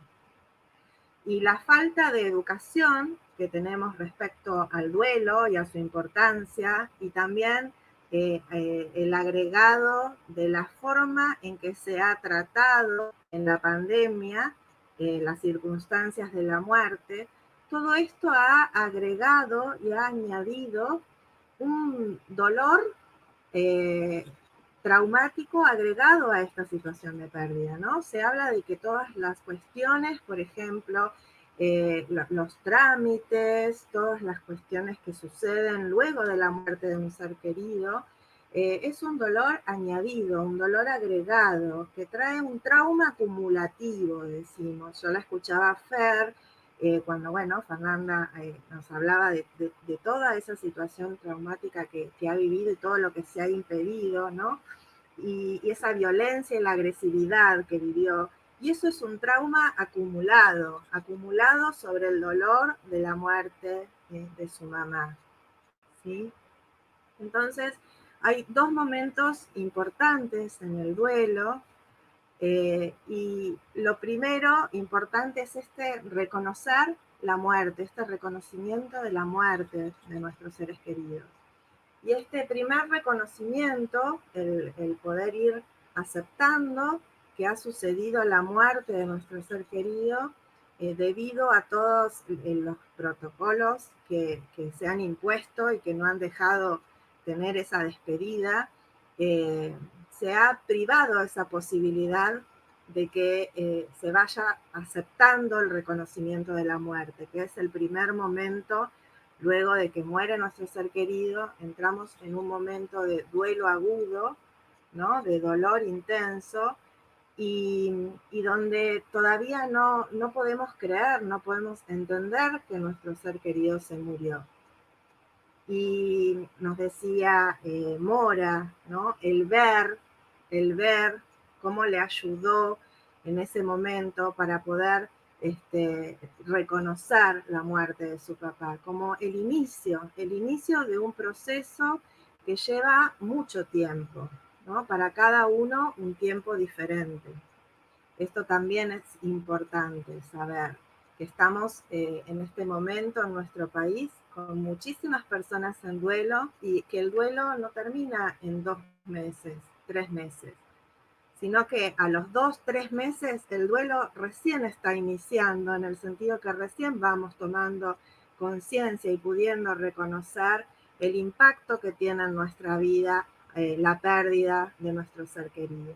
Y la falta de educación que tenemos respecto al duelo y a su importancia, y también el agregado de la forma en que se ha tratado en la pandemia, las circunstancias de la muerte, todo esto ha agregado y ha añadido un dolor traumático agregado a esta situación de pérdida, ¿no? Se habla de que todas las cuestiones, por ejemplo, los trámites, todas las cuestiones que suceden luego de la muerte de un ser querido, es un dolor añadido, un dolor agregado, que trae un trauma acumulativo, decimos. Yo la escuchaba a Fer, cuando, bueno, Fernanda nos hablaba de toda esa situación traumática que ha vivido y todo lo que se ha impedido, ¿no? Y esa violencia y la agresividad que vivió. Y eso es un trauma acumulado sobre el dolor de la muerte de su mamá, ¿sí? Entonces, hay dos momentos importantes en el duelo, y lo primero importante es reconocer la muerte, este reconocimiento de la muerte de nuestros seres queridos. Y este primer reconocimiento, el poder ir aceptando que ha sucedido la muerte de nuestro ser querido, debido a todos los protocolos que se han impuesto y que no han dejado tener esa despedida, se ha privado esa posibilidad de que se vaya aceptando el reconocimiento de la muerte, que es el primer momento. Luego de que muere nuestro ser querido, entramos en un momento de duelo agudo, ¿no? De dolor intenso, y donde todavía no podemos creer, no podemos entender que nuestro ser querido se murió. Y nos decía Mora, ¿no? El ver cómo le ayudó en ese momento para poder reconocer la muerte de su papá, como el inicio de un proceso que lleva mucho tiempo, ¿no? Para cada uno un tiempo diferente. Esto también es importante saber, que estamos en este momento en nuestro país con muchísimas personas en duelo, y que el duelo no termina en 2 meses, 3 meses, sino que a los 2, 3 meses el duelo recién está iniciando, en el sentido que recién vamos tomando conciencia y pudiendo reconocer el impacto que tiene en nuestra vida la pérdida de nuestro ser querido.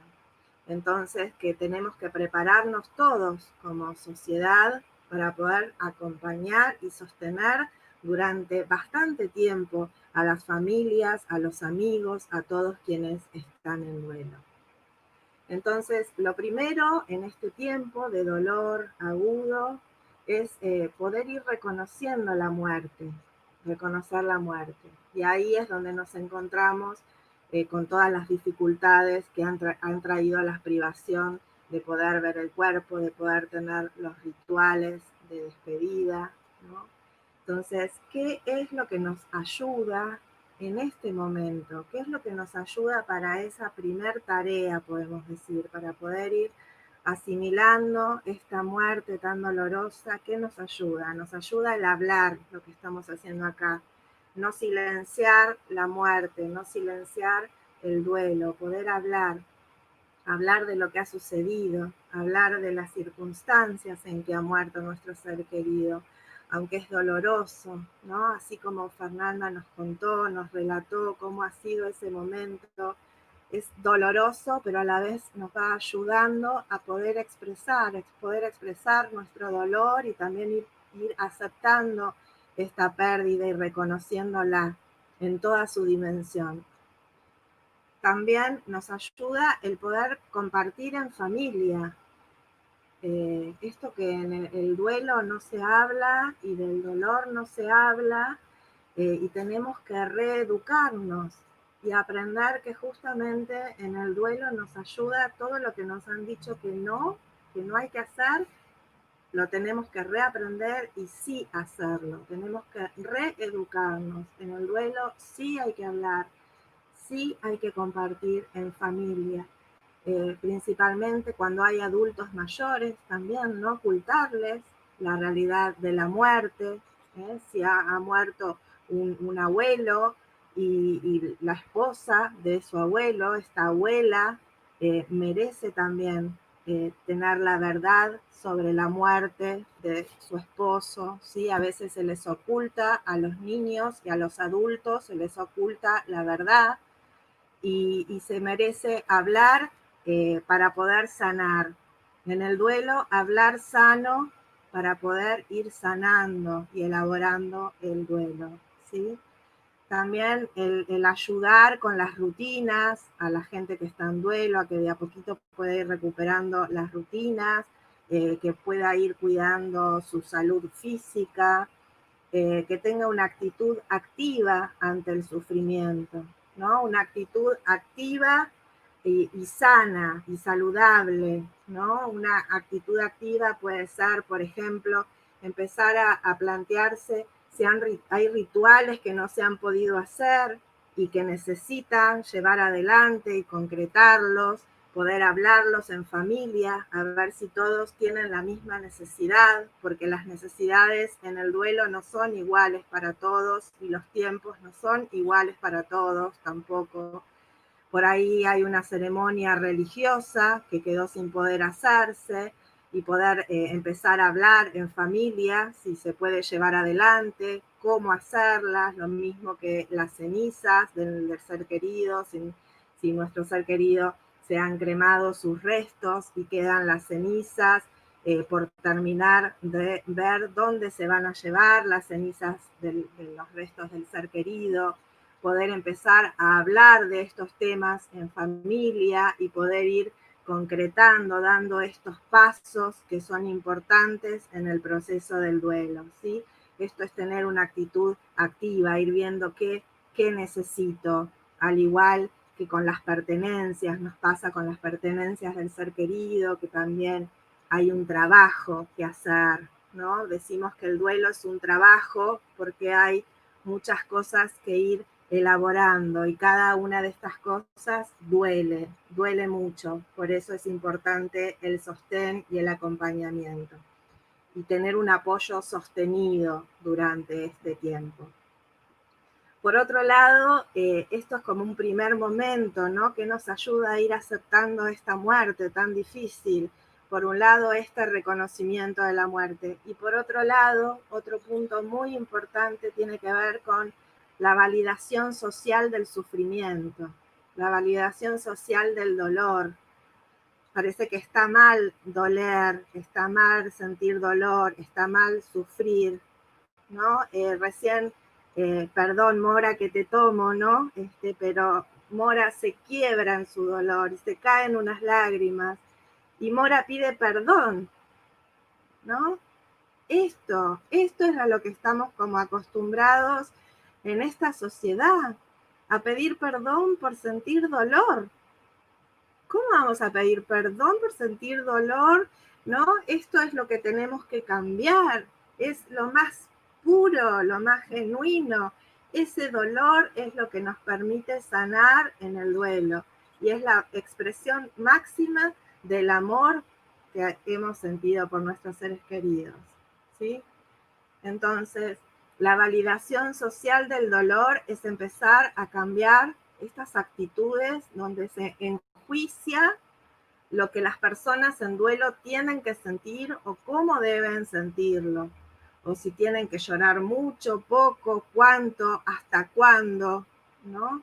Entonces, que tenemos que prepararnos todos como sociedad para poder acompañar y sostener durante bastante tiempo a las familias, a los amigos, a todos quienes están en duelo. Entonces, lo primero en este tiempo de dolor agudo es poder ir reconociendo la muerte, reconocer la muerte. Y ahí es donde nos encontramos con todas las dificultades que han traído la privación de poder ver el cuerpo, de poder tener los rituales de despedida, ¿no? Entonces, ¿qué es lo que nos ayuda en este momento? ¿Qué es lo que nos ayuda para esa primer tarea, podemos decir, para poder ir asimilando esta muerte tan dolorosa? ¿Qué nos ayuda? Nos ayuda el hablar, lo que estamos haciendo acá. No silenciar la muerte, no silenciar el duelo, poder hablar de lo que ha sucedido, hablar de las circunstancias en que ha muerto nuestro ser querido, aunque es doloroso, ¿no? Así como Fernanda nos contó, nos relató cómo ha sido ese momento, es doloroso, pero a la vez nos va ayudando a poder expresar nuestro dolor, y también ir aceptando esta pérdida y reconociéndola en toda su dimensión. También nos ayuda el poder compartir en familia. Esto que en el duelo no se habla y del dolor no se habla, y tenemos que reeducarnos y aprender que justamente en el duelo nos ayuda todo lo que nos han dicho que no hay que hacer. Lo tenemos que reaprender y sí hacerlo. Tenemos que reeducarnos. En el duelo sí hay que hablar, sí hay que compartir en familia, principalmente cuando hay adultos mayores, también no ocultarles la realidad de la muerte. Si ha muerto un abuelo y la esposa de su abuelo, esta abuela, merece también tener la verdad sobre la muerte de su esposo, ¿sí? A veces se les oculta a los niños y a los adultos, se les oculta la verdad, y se merece hablar para poder sanar. En el duelo, hablar sano para poder ir sanando y elaborando el duelo, ¿sí? También el ayudar con las rutinas a la gente que está en duelo, a que de a poquito pueda ir recuperando las rutinas, que pueda ir cuidando su salud física, que tenga una actitud activa ante el sufrimiento, ¿no? Una actitud activa y sana y saludable, ¿no? Una actitud activa puede ser, por ejemplo, empezar a plantearse si hay rituales que no se han podido hacer y que necesitan llevar adelante y concretarlos, poder hablarlos en familia, a ver si todos tienen la misma necesidad, porque las necesidades en el duelo no son iguales para todos y los tiempos no son iguales para todos tampoco. Por ahí hay una ceremonia religiosa que quedó sin poder hacerse y poder empezar a hablar en familia, si se puede llevar adelante, cómo hacerlas, lo mismo que las cenizas del ser querido, si nuestro ser querido se han cremado sus restos y quedan las cenizas, por terminar de ver dónde se van a llevar las cenizas de los restos del ser querido, poder empezar a hablar de estos temas en familia y poder ir concretando, dando estos pasos que son importantes en el proceso del duelo, ¿sí? Esto es tener una actitud activa, ir viendo qué necesito, al igual que con las pertenencias, nos pasa con las pertenencias del ser querido, que también hay un trabajo que hacer, ¿no? Decimos que el duelo es un trabajo porque hay muchas cosas que ir elaborando y cada una de estas cosas duele mucho, por eso es importante el sostén y el acompañamiento y tener un apoyo sostenido durante este tiempo. Por otro lado, esto es como un primer momento, ¿no? Que nos ayuda a ir aceptando esta muerte tan difícil. Por un lado, este reconocimiento de la muerte y por otro lado, otro punto muy importante tiene que ver con la validación social del sufrimiento, la validación social del dolor. Parece que está mal doler, está mal sentir dolor, está mal sufrir, ¿no? Recién, perdón, Mora, que te tomo, ¿no? Pero Mora se quiebra en su dolor y se caen unas lágrimas y Mora pide perdón, ¿no? Esto es a lo que estamos como acostumbrados en esta sociedad, a pedir perdón por sentir dolor. ¿Cómo vamos a pedir perdón por sentir dolor? ¿No? Esto es lo que tenemos que cambiar. Es lo más puro, lo más genuino. Ese dolor es lo que nos permite sanar en el duelo y es la expresión máxima del amor que hemos sentido por nuestros seres queridos, ¿sí? Entonces, la validación social del dolor es empezar a cambiar estas actitudes donde se enjuicia lo que las personas en duelo tienen que sentir o cómo deben sentirlo, o si tienen que llorar mucho, poco, cuánto, hasta cuándo, ¿no?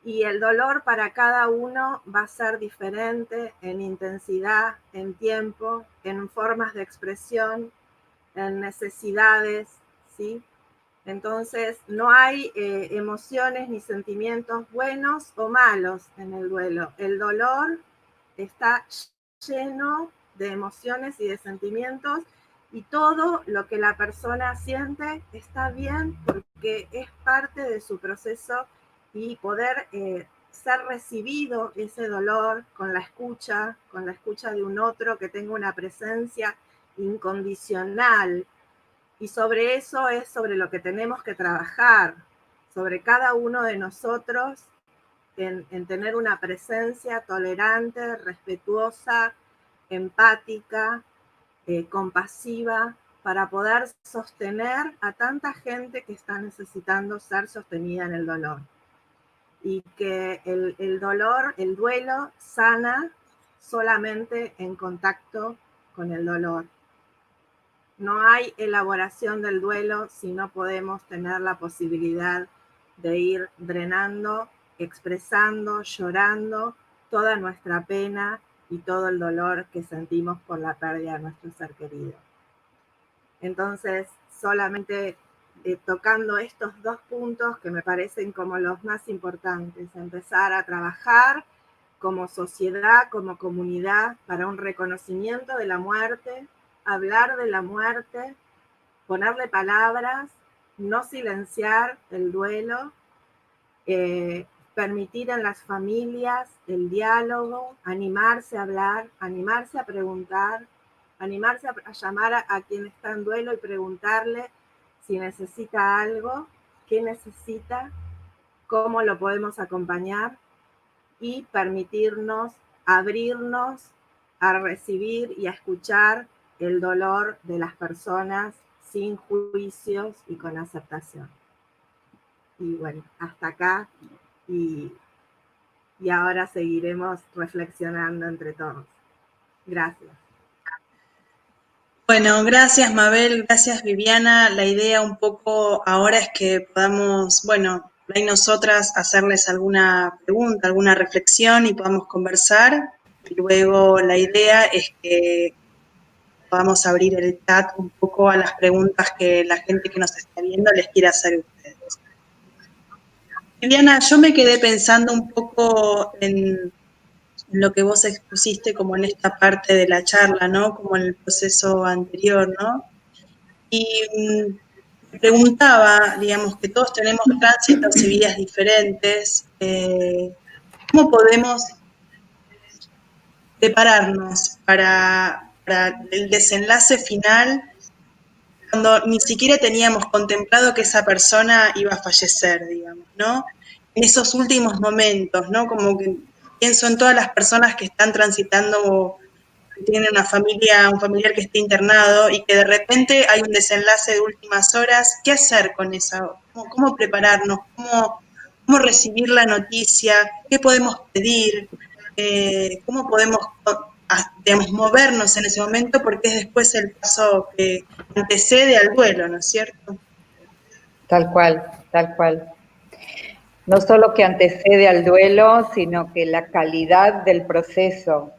Y el dolor para cada uno va a ser diferente en intensidad, en tiempo, en formas de expresión, en necesidades, ¿sí? Entonces, no hay emociones ni sentimientos buenos o malos en el duelo. El dolor está lleno de emociones y de sentimientos y todo lo que la persona siente está bien porque es parte de su proceso y poder ser recibido ese dolor con la escucha de un otro que tenga una presencia incondicional. Y sobre eso es sobre lo que tenemos que trabajar, sobre cada uno de nosotros, en tener una presencia tolerante, respetuosa, empática, compasiva, para poder sostener a tanta gente que está necesitando ser sostenida en el dolor. Y que el dolor, el duelo, sana solamente en contacto con el dolor. No hay elaboración del duelo si no podemos tener la posibilidad de ir drenando, expresando, llorando toda nuestra pena y todo el dolor que sentimos por la pérdida de nuestro ser querido. Entonces, solamente tocando estos 2 puntos que me parecen como los más importantes, empezar a trabajar como sociedad, como comunidad, para un reconocimiento de la muerte, hablar de la muerte, ponerle palabras, no silenciar el duelo, permitir en las familias el diálogo, animarse a hablar, animarse a preguntar, animarse a llamar a quien está en duelo y preguntarle si necesita algo, qué necesita, cómo lo podemos acompañar, y permitirnos abrirnos a recibir y a escuchar el dolor de las personas sin juicios y con aceptación. Y bueno, hasta acá, y ahora seguiremos reflexionando entre todos. Gracias. Bueno, gracias Mabel, gracias Viviana. La idea un poco ahora es que podamos, bueno, por ahí nosotras hacerles alguna pregunta, alguna reflexión y podamos conversar. Y luego la idea es que podamos abrir el chat un poco a las preguntas que la gente que nos está viendo les quiera hacer a ustedes. Viviana, yo me quedé pensando un poco en lo que vos expusiste como en esta parte de la charla, ¿no? Como en el proceso anterior, ¿no? Y me preguntaba, digamos, que todos tenemos tránsitos y vidas diferentes, ¿cómo podemos prepararnos para el desenlace final cuando ni siquiera teníamos contemplado que esa persona iba a fallecer, digamos, ¿no? En esos últimos momentos, ¿no? Como que pienso en todas las personas que están transitando, que tienen una familia, un familiar que esté internado y que de repente hay un desenlace de últimas horas. ¿Qué hacer con eso? ¿Cómo prepararnos? ¿Cómo recibir la noticia? ¿Qué podemos pedir? ¿Cómo podemos, digamos, movernos en ese momento? Porque es después el paso que antecede al duelo, ¿no es cierto? Tal cual, tal cual. No solo que antecede al duelo, sino que la calidad del proceso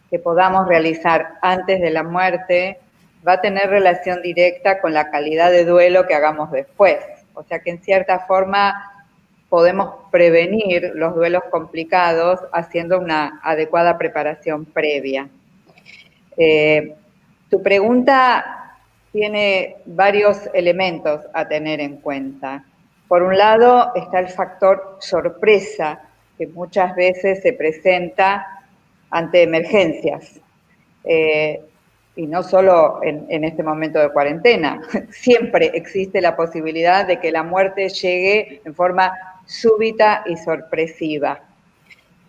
que podamos realizar antes de la muerte va a tener relación directa con la calidad de duelo que hagamos después. O sea que en cierta forma podemos prevenir los duelos complicados haciendo una adecuada preparación previa. Tu pregunta tiene varios elementos a tener en cuenta. Por un lado está el factor sorpresa, que muchas veces se presenta ante emergencias. Y no solo en este momento de cuarentena, siempre existe la posibilidad de que la muerte llegue en forma súbita y sorpresiva.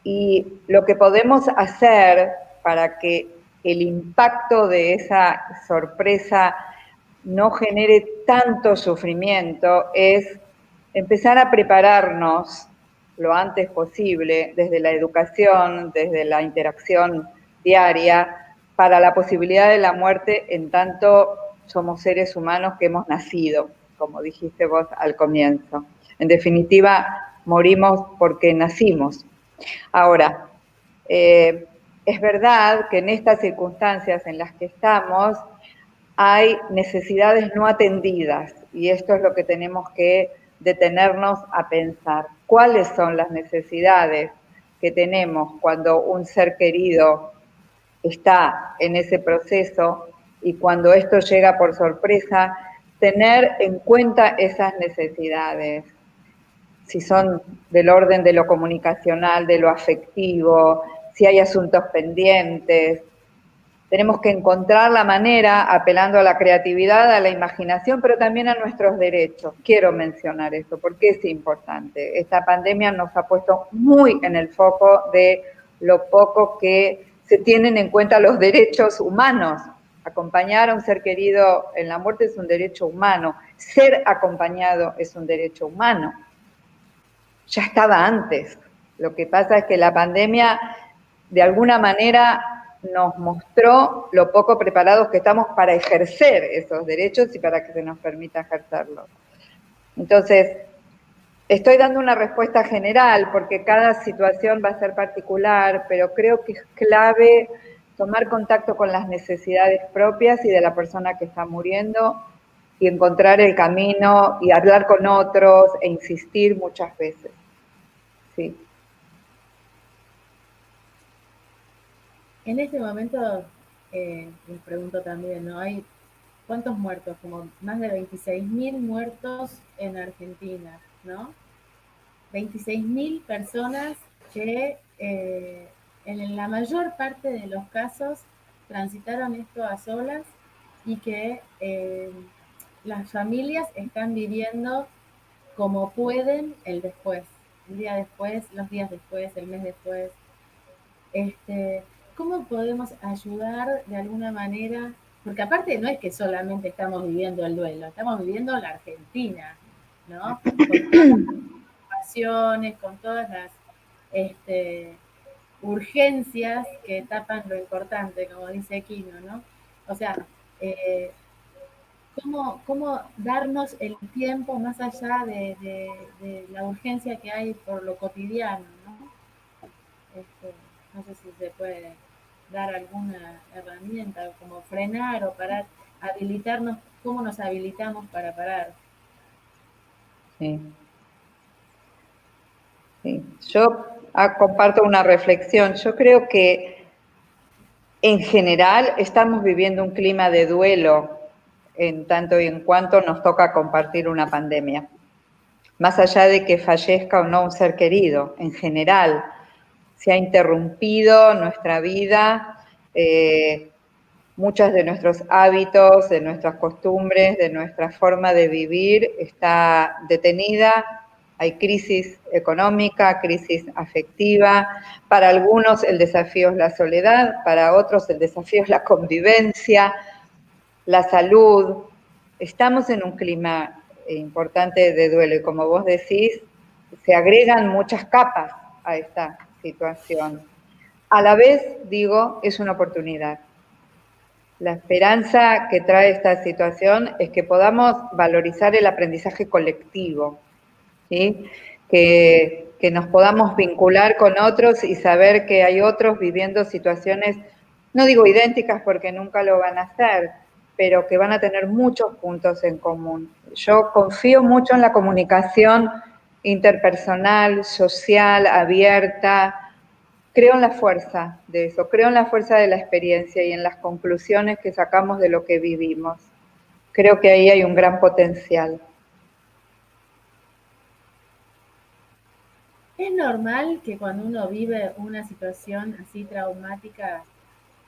Y lo que podemos hacer para que el impacto de esa sorpresa no genere tanto sufrimiento es empezar a prepararnos lo antes posible desde la educación, desde la interacción diaria, para la posibilidad de la muerte en tanto somos seres humanos que hemos nacido, como dijiste vos al comienzo. En definitiva, morimos porque nacimos. Ahora, es verdad que en estas circunstancias en las que estamos hay necesidades no atendidas y esto es lo que tenemos que detenernos a pensar. ¿Cuáles son las necesidades que tenemos cuando un ser querido está en ese proceso y cuando esto llega por sorpresa? Tener en cuenta esas necesidades, si son del orden de lo comunicacional, de lo afectivo, si hay asuntos pendientes. Tenemos que encontrar la manera, apelando a la creatividad, a la imaginación, pero también a nuestros derechos. Quiero mencionar esto porque es importante. Esta pandemia nos ha puesto muy en el foco de lo poco que se tienen en cuenta los derechos humanos. Acompañar a un ser querido en la muerte es un derecho humano. Ser acompañado es un derecho humano. Ya estaba antes. Lo que pasa es que la pandemia, de alguna manera, nos mostró lo poco preparados que estamos para ejercer esos derechos y para que se nos permita ejercerlos. Entonces, estoy dando una respuesta general porque cada situación va a ser particular, pero creo que es clave tomar contacto con las necesidades propias y de la persona que está muriendo y encontrar el camino y hablar con otros e insistir muchas veces. Sí. En este momento, les pregunto también, ¿no? Hay ¿cuántos muertos? Como más de 26.000 muertos en Argentina, ¿no? 26.000 personas que en la mayor parte de los casos transitaron esto a solas y que las familias están viviendo como pueden el después, el día después, los días después, el mes después. ¿Cómo podemos ayudar de alguna manera? Porque aparte no es que solamente estamos viviendo el duelo, estamos viviendo la Argentina, ¿no? Con todas las preocupaciones, con todas las urgencias que tapan lo importante, como dice Quino, ¿no? O sea, eh, ¿cómo darnos el tiempo más allá de la urgencia que hay por lo cotidiano, ¿no? No sé si se puede dar alguna herramienta, como frenar o parar, habilitarnos, ¿cómo nos habilitamos para parar? Sí. Sí. Yo comparto una reflexión. Yo creo que en general estamos viviendo un clima de duelo en tanto y en cuanto nos toca compartir una pandemia. Más allá de que fallezca o no un ser querido, en general se ha interrumpido nuestra vida, muchos de nuestros hábitos, de nuestras costumbres, de nuestra forma de vivir está detenida. Hay crisis económica, crisis afectiva. Para algunos el desafío es la soledad, para otros el desafío es la convivencia, la salud. Estamos en un clima importante de duelo y como vos decís, se agregan muchas capas a esta situación. A la vez, digo, es una oportunidad. La esperanza que trae esta situación es que podamos valorizar el aprendizaje colectivo, ¿sí? Que nos podamos vincular con otros y saber que hay otros viviendo situaciones, no digo idénticas porque nunca lo van a hacer, pero que van a tener muchos puntos en común. Yo confío mucho en la comunicación interpersonal, social, abierta. Creo en la fuerza de eso, creo en la fuerza de la experiencia y en las conclusiones que sacamos de lo que vivimos. Creo que ahí hay un gran potencial. Es normal que cuando uno vive una situación así traumática,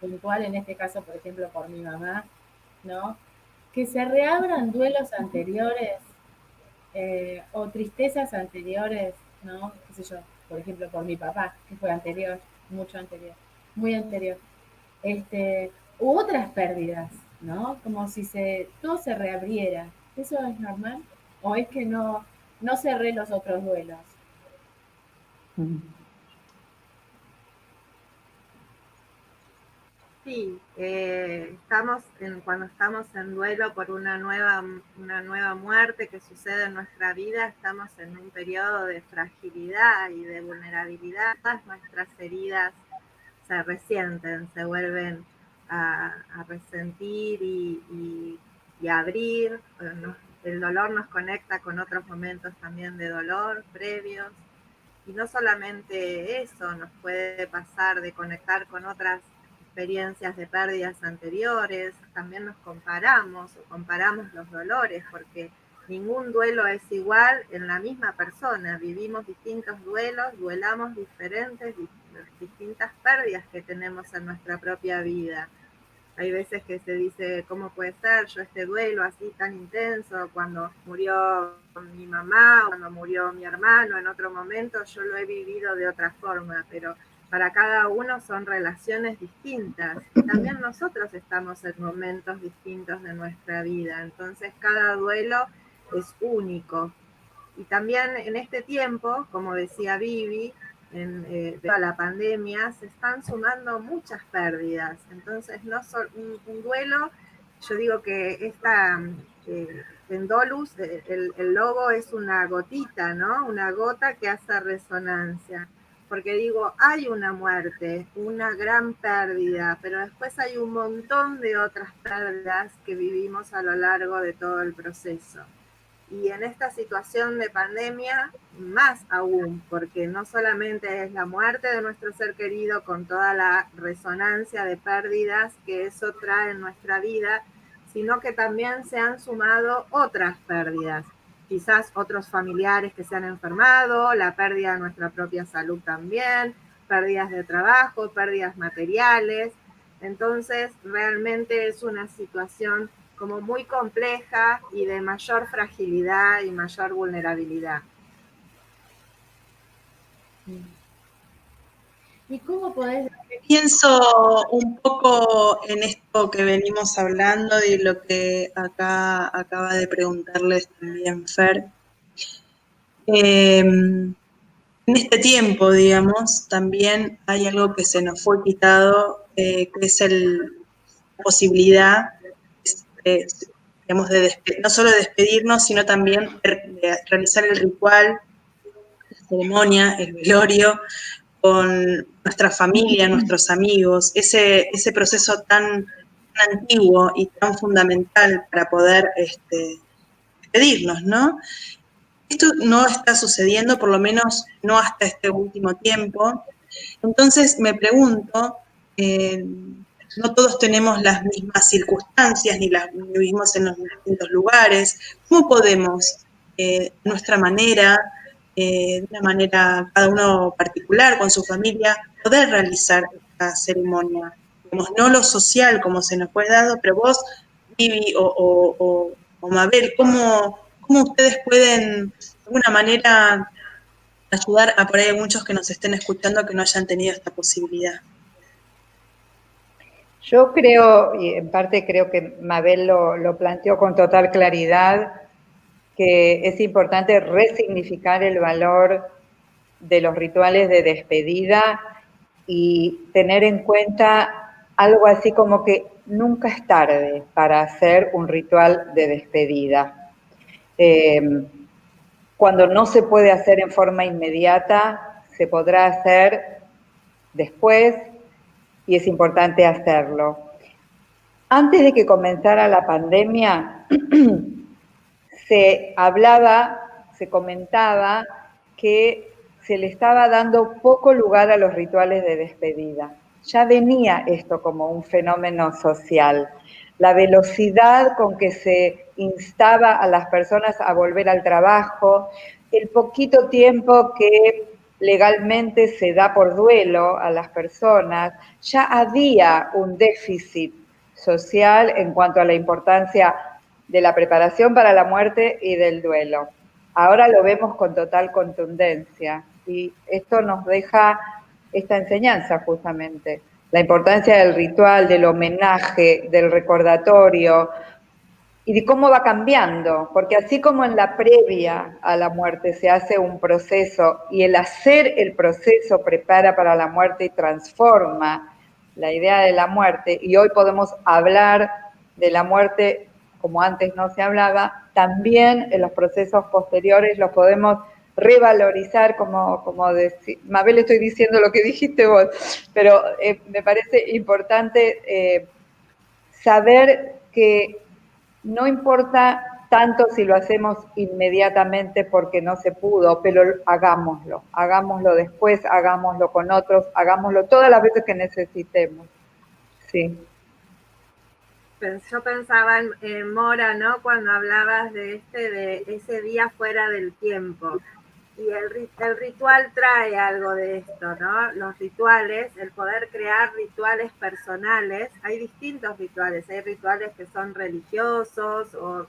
puntual, en este caso, por ejemplo, por mi mamá, ¿no? Que se reabran duelos anteriores o tristezas anteriores, ¿no? Qué sé yo, por ejemplo, por mi papá, que fue anterior, mucho anterior, muy anterior. U otras pérdidas, ¿no? Como si todo se reabriera. ¿Eso es normal? ¿O es que no cerré los otros duelos? Sí, cuando estamos en duelo por una nueva muerte que sucede en nuestra vida, estamos en un periodo de fragilidad y de vulnerabilidad. Nuestras heridas se resienten, se vuelven a resentir y abrir. El dolor nos conecta con otros momentos también de dolor previos. Y no solamente eso, nos puede pasar de conectar con otras experiencias de pérdidas anteriores, también nos comparamos los dolores, porque ningún duelo es igual en la misma persona. Vivimos distintos duelos, duelamos diferentes, distintas pérdidas que tenemos en nuestra propia vida. Hay veces que se dice, ¿cómo puede ser yo este duelo así tan intenso? Cuando murió mi mamá, cuando murió mi hermano, en otro momento yo lo he vivido de otra forma, pero para cada uno son relaciones distintas. Y también nosotros estamos en momentos distintos de nuestra vida, entonces cada duelo es único. Y también en este tiempo, como decía Vivi, debido a la pandemia, se están sumando muchas pérdidas. Entonces, no un duelo, yo digo que en Dolus el logo es una gotita, ¿no? Una gota que hace resonancia. porque digo, hay una muerte, una gran pérdida, pero después hay un montón de otras pérdidas que vivimos a lo largo de todo el proceso. Y en esta situación de pandemia, más aún, porque no solamente es la muerte de nuestro ser querido con toda la resonancia de pérdidas que eso trae en nuestra vida, sino que también se han sumado otras pérdidas. Quizás otros familiares que se han enfermado, la pérdida de nuestra propia salud también, pérdidas de trabajo, pérdidas materiales. Entonces, realmente es una situación como muy compleja y de mayor fragilidad y mayor vulnerabilidad. ¿Y cómo podés? Pienso un poco en esto que venimos hablando y lo que acá acaba de preguntarles también Fer. En este tiempo, digamos, también hay algo que se nos fue quitado, que es la posibilidad, eh, digamos, no solo de despedirnos, sino también de realizar el ritual, la ceremonia, el velorio, con nuestra familia, nuestros amigos, ese proceso tan antiguo y tan fundamental para poder despedirnos, ¿no? Esto no está sucediendo, por lo menos no hasta este último tiempo. Entonces me pregunto, no todos tenemos las mismas circunstancias ni vivimos en los distintos lugares. ¿Cómo podemos, de nuestra manera, de una manera cada uno particular con su familia, poder realizar esta ceremonia? Digamos, no lo social como se nos fue dado, pero vos, Vivi o Mabel, ¿cómo ustedes pueden de alguna manera ayudar a por ahí a muchos que nos estén escuchando que no hayan tenido esta posibilidad? Yo creo, y en parte creo que Mabel lo planteó con total claridad, que es importante resignificar el valor de los rituales de despedida y tener en cuenta algo así como que nunca es tarde para hacer un ritual de despedida. Cuando no se puede hacer en forma inmediata, se podrá hacer después y es importante hacerlo. Antes de que comenzara la pandemia, se comentaba que se le estaba dando poco lugar a los rituales de despedida. Ya venía esto como un fenómeno social. La velocidad con que se instaba a las personas a volver al trabajo, el poquito tiempo que legalmente se da por duelo a las personas, ya había un déficit social en cuanto a la importancia de la preparación para la muerte y del duelo. Ahora lo vemos con total contundencia y esto nos deja esta enseñanza justamente, la importancia del ritual, del homenaje, del recordatorio y de cómo va cambiando, porque así como en la previa a la muerte se hace un proceso y el hacer el proceso prepara para la muerte y transforma la idea de la muerte, y hoy podemos hablar de la muerte como antes no se hablaba, también en los procesos posteriores los podemos revalorizar, como Mabel, estoy diciendo lo que dijiste vos, pero me parece importante saber que no importa tanto si lo hacemos inmediatamente porque no se pudo, pero hagámoslo después, hagámoslo con otros, hagámoslo todas las veces que necesitemos. Sí. Yo pensaba en Mora, ¿no? Cuando hablabas de ese día fuera del tiempo. Y el ritual trae algo de esto, ¿no? Los rituales, el poder crear rituales personales. Hay distintos rituales. Hay rituales que son religiosos o los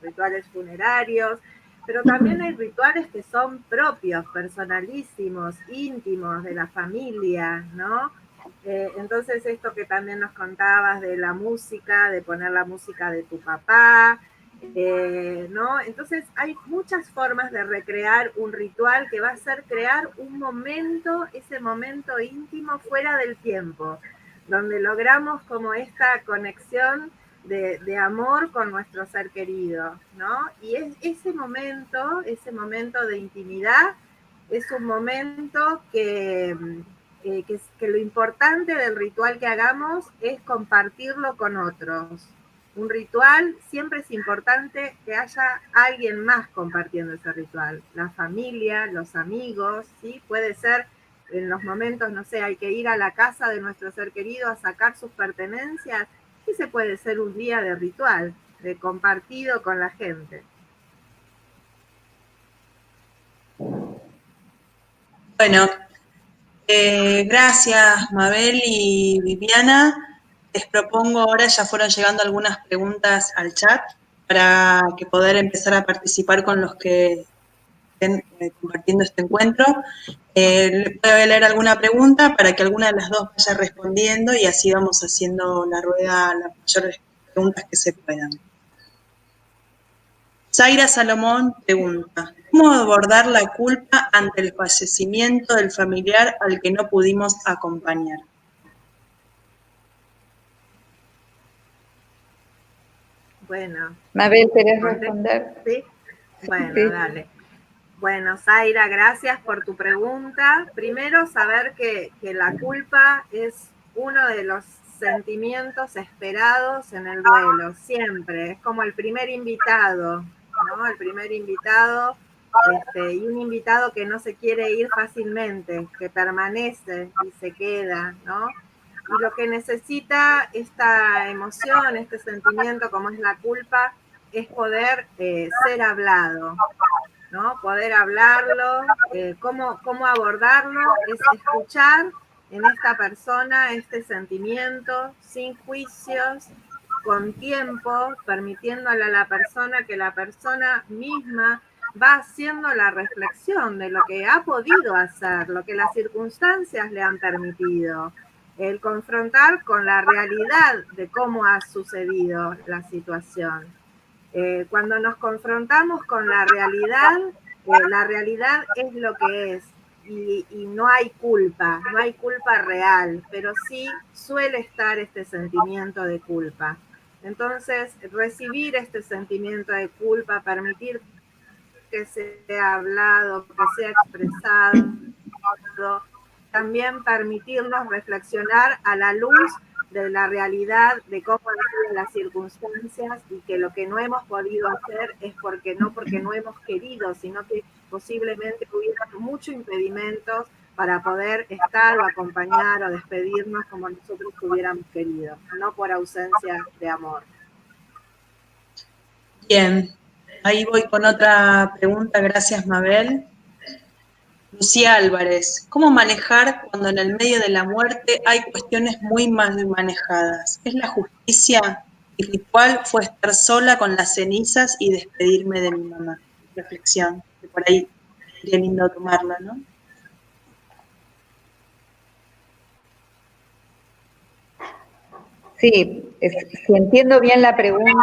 rituales funerarios, pero también hay rituales que son propios, personalísimos, íntimos de la familia, ¿no? Entonces esto que también nos contabas de la música, de poner la música de tu papá, ¿no? Entonces hay muchas formas de recrear un ritual que va a ser crear un momento, ese momento íntimo fuera del tiempo, donde logramos como esta conexión de amor con nuestro ser querido, ¿no? Y ese momento de intimidad es un momento que lo importante del ritual que hagamos es compartirlo con otros. Un ritual siempre es importante que haya alguien más compartiendo ese ritual. La familia, los amigos, ¿sí? Puede ser en los momentos, no sé, hay que ir a la casa de nuestro ser querido a sacar sus pertenencias. Ese puede ser un día de ritual, de compartido con la gente. Bueno, gracias Mabel y Viviana. Les propongo ahora, ya fueron llegando algunas preguntas al chat para que poder empezar a participar con los que estén compartiendo este encuentro. Les voy a leer alguna pregunta para que alguna de las dos vaya respondiendo y así vamos haciendo la rueda las mayores preguntas que se puedan. Zaira Salomón pregunta, ¿cómo abordar la culpa ante el fallecimiento del familiar al que no pudimos acompañar? Bueno. Mabel, ¿querés responder? ¿Sí? Bueno, sí. Dale. Bueno, Zaira, gracias por tu pregunta. Primero, saber que la culpa es uno de los sentimientos esperados en el duelo, siempre. Es como el primer invitado, ¿no? El primer invitado, y un invitado que no se quiere ir fácilmente, que permanece y se queda, ¿no? Y lo que necesita esta emoción, este sentimiento como es la culpa, es poder ser hablado, ¿no? Poder hablarlo, cómo abordarlo, es escuchar en esta persona este sentimiento sin juicios, con tiempo, permitiéndole a la persona que la persona misma va haciendo la reflexión de lo que ha podido hacer, lo que las circunstancias le han permitido, el confrontar con la realidad de cómo ha sucedido la situación. Cuando nos confrontamos con la realidad es lo que es y no hay culpa real, pero sí suele estar este sentimiento de culpa. Entonces, recibir este sentimiento de culpa, permitir que sea hablado, que sea expresado, también permitirnos reflexionar a la luz de la realidad, de cómo han sido las circunstancias y que lo que no hemos podido hacer es porque no hemos querido, sino que posiblemente hubiera muchos impedimentos para poder estar o acompañar o despedirnos como nosotros hubiéramos querido, no por ausencia de amor. Bien, ahí voy con otra pregunta, gracias Mabel. Lucía Álvarez, ¿cómo manejar cuando en el medio de la muerte hay cuestiones muy mal manejadas? ¿Es la justicia? Mi ritual fue estar sola con las cenizas y despedirme de mi mamá. Reflexión, que por ahí sería lindo tomarla, ¿no? Sí, si entiendo bien la pregunta,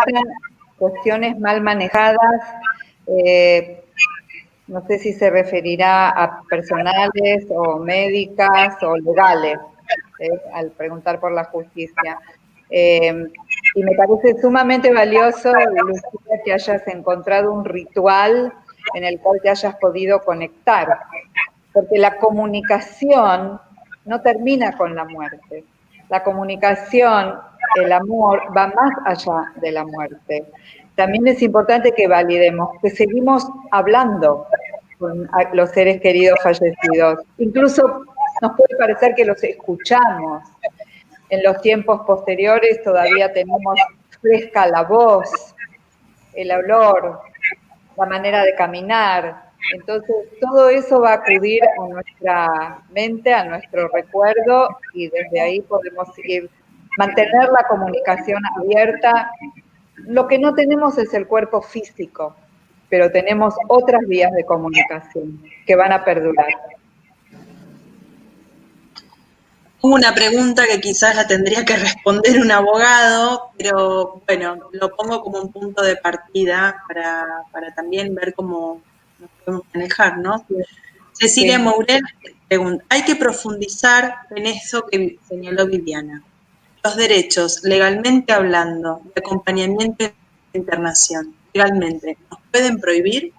cuestiones mal manejadas, no sé si se referirá a personales o médicas o legales, al preguntar por la justicia. Y me parece sumamente valioso, Lucía, que hayas encontrado un ritual en el cual te hayas podido conectar, porque la comunicación no termina con la muerte. La comunicación, el amor, va más allá de la muerte. También es importante que validemos que seguimos hablando con los seres queridos fallecidos. Incluso nos puede parecer que los escuchamos. En los tiempos posteriores todavía tenemos fresca la voz, el olor, la manera de caminar. Entonces, todo eso va a acudir a nuestra mente, a nuestro recuerdo, y desde ahí podemos seguir, mantener la comunicación abierta. Lo que no tenemos es el cuerpo físico, pero tenemos otras vías de comunicación que van a perdurar. Una pregunta que quizás la tendría que responder un abogado, pero bueno, lo pongo como un punto de partida para también ver cómo nos podemos manejar, ¿no? Cecilia Mourel pregunta, hay que profundizar en eso que señaló Viviana. Los derechos, legalmente hablando, de acompañamiento de internación, legalmente, ¿nos pueden prohibir?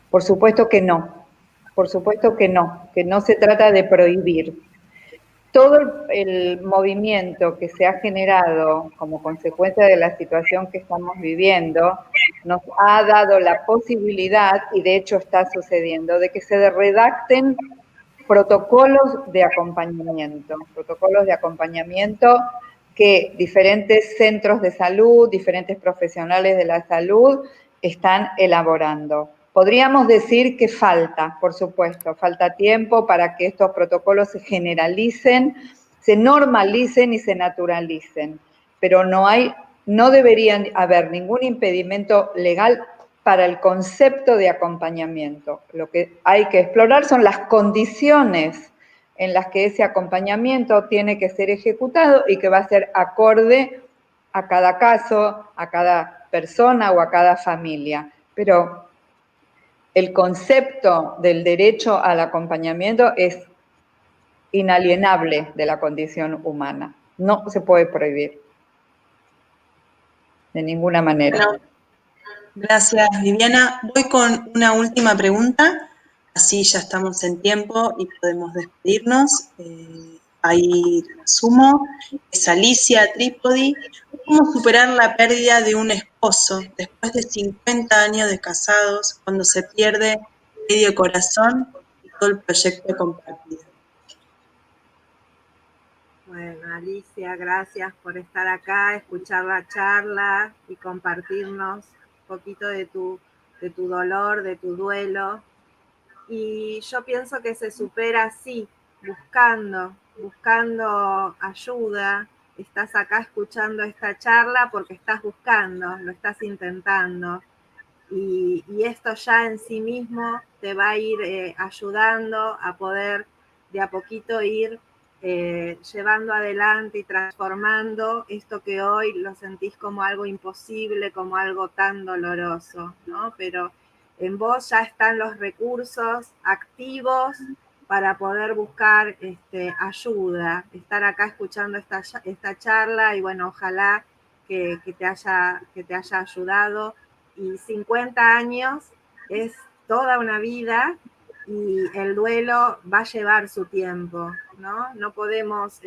Por supuesto que no. Por supuesto que no se trata de prohibir. Todo el movimiento que se ha generado como consecuencia de la situación que estamos viviendo nos ha dado la posibilidad, y de hecho está sucediendo, de que se redacten protocolos de acompañamiento que diferentes centros de salud, diferentes profesionales de la salud están elaborando. Podríamos decir que falta, por supuesto, falta tiempo para que estos protocolos se generalicen, se normalicen y se naturalicen, pero no deberían haber ningún impedimento legal para el concepto de acompañamiento. Lo que hay que explorar son las condiciones en las que ese acompañamiento tiene que ser ejecutado y que va a ser acorde a cada caso, a cada persona o a cada familia. Pero el concepto del derecho al acompañamiento es inalienable de la condición humana. No se puede prohibir de ninguna manera. Bueno, gracias, Viviana. Voy con una última pregunta, así ya estamos en tiempo y podemos despedirnos. Ahí resumo. Es Alicia Trípodi. ¿Cómo superar la pérdida de un esposo después de 50 años de casados, cuando se pierde medio corazón y todo el proyecto compartido? Bueno, Alicia, gracias por estar acá, escuchar la charla y compartirnos un poquito de tu dolor, de tu duelo. Y yo pienso que se supera así, buscando ayuda. Estás acá escuchando esta charla porque estás buscando, lo estás intentando. Y esto ya en sí mismo te va a ir ayudando a poder de a poquito ir llevando adelante y transformando esto que hoy lo sentís como algo imposible, como algo tan doloroso, ¿no? Pero en vos ya están los recursos activos para poder buscar ayuda, estar acá escuchando esta charla y bueno, ojalá que te haya ayudado. Y 50 años es toda una vida y el duelo va a llevar su tiempo, ¿no? No podemos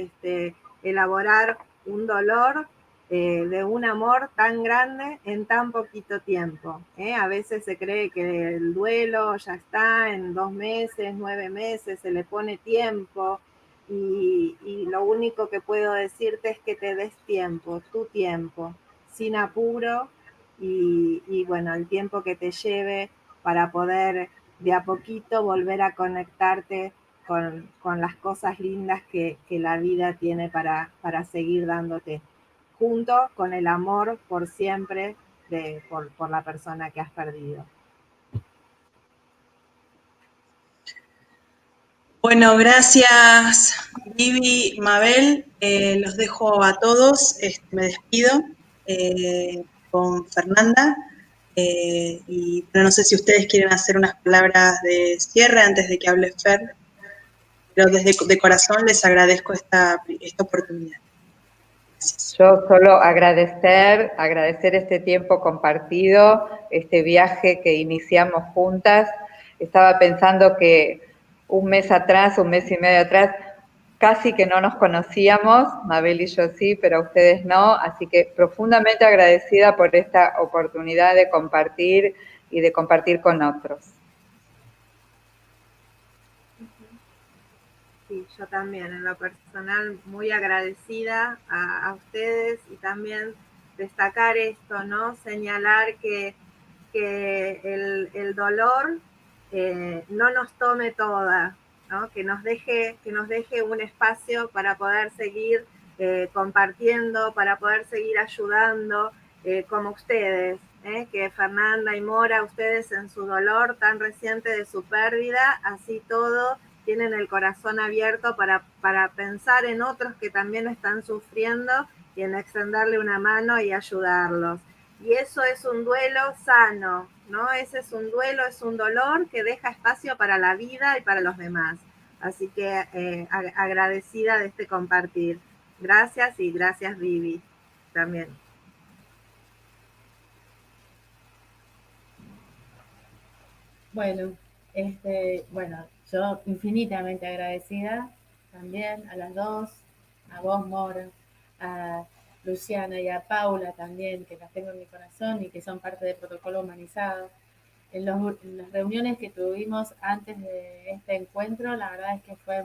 elaborar un dolor de un amor tan grande en tan poquito tiempo. A veces se cree que el duelo ya está en 2 meses, 9 meses, se le pone tiempo y lo único que puedo decirte es que te des tiempo, tu tiempo, sin apuro y bueno, el tiempo que te lleve para poder de a poquito volver a conectarte con las cosas lindas que la vida tiene para seguir dándote, junto con el amor por siempre por la persona que has perdido. Bueno, gracias Vivi, Mabel. Los dejo a todos. Me despido con Fernanda. Y bueno, no sé si ustedes quieren hacer unas palabras de cierre antes de que hable Fer, pero desde de corazón les agradezco esta oportunidad. Gracias. Yo solo agradecer este tiempo compartido, este viaje que iniciamos juntas. Estaba pensando que un mes y medio atrás, casi que no nos conocíamos, Mabel y yo sí, pero ustedes no, así que profundamente agradecida por esta oportunidad de compartir y de compartir con otros. Sí, yo también, en lo personal, muy agradecida a ustedes y también destacar esto, ¿no? Señalar que el dolor no nos tome toda, ¿no? Que nos deje un espacio para poder seguir compartiendo, para poder seguir ayudando, como ustedes, que Fernanda y Mora, ustedes en su dolor tan reciente de su pérdida, así todo, tienen el corazón abierto para pensar en otros que también están sufriendo y en extenderle una mano y ayudarlos. Y eso es un duelo sano, ¿no? Ese es un duelo, es un dolor que deja espacio para la vida y para los demás. Así que agradecida de este compartir. Gracias y gracias Vivi también. Bueno, Bueno, yo infinitamente agradecida también a las dos, a vos, Mora, a Luciana y a Paula también, que las tengo en mi corazón y que son parte del protocolo humanizado. En las reuniones que tuvimos antes de este encuentro, la verdad es que fue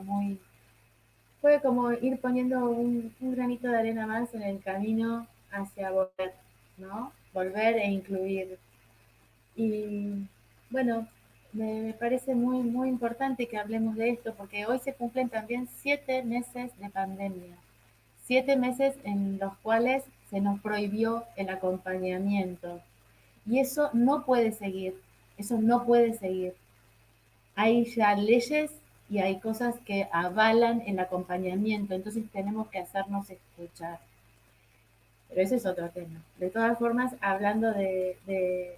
como ir poniendo un granito de arena más en el camino hacia volver, ¿no? Volver e incluir. Y bueno, me parece muy, muy importante que hablemos de esto porque hoy se cumplen también 7 meses de pandemia, 7 meses en los cuales se nos prohibió el acompañamiento. Y eso no puede seguir, eso no puede seguir. Hay ya leyes y hay cosas que avalan el acompañamiento, entonces tenemos que hacernos escuchar. Pero ese es otro tema. De todas formas, hablando de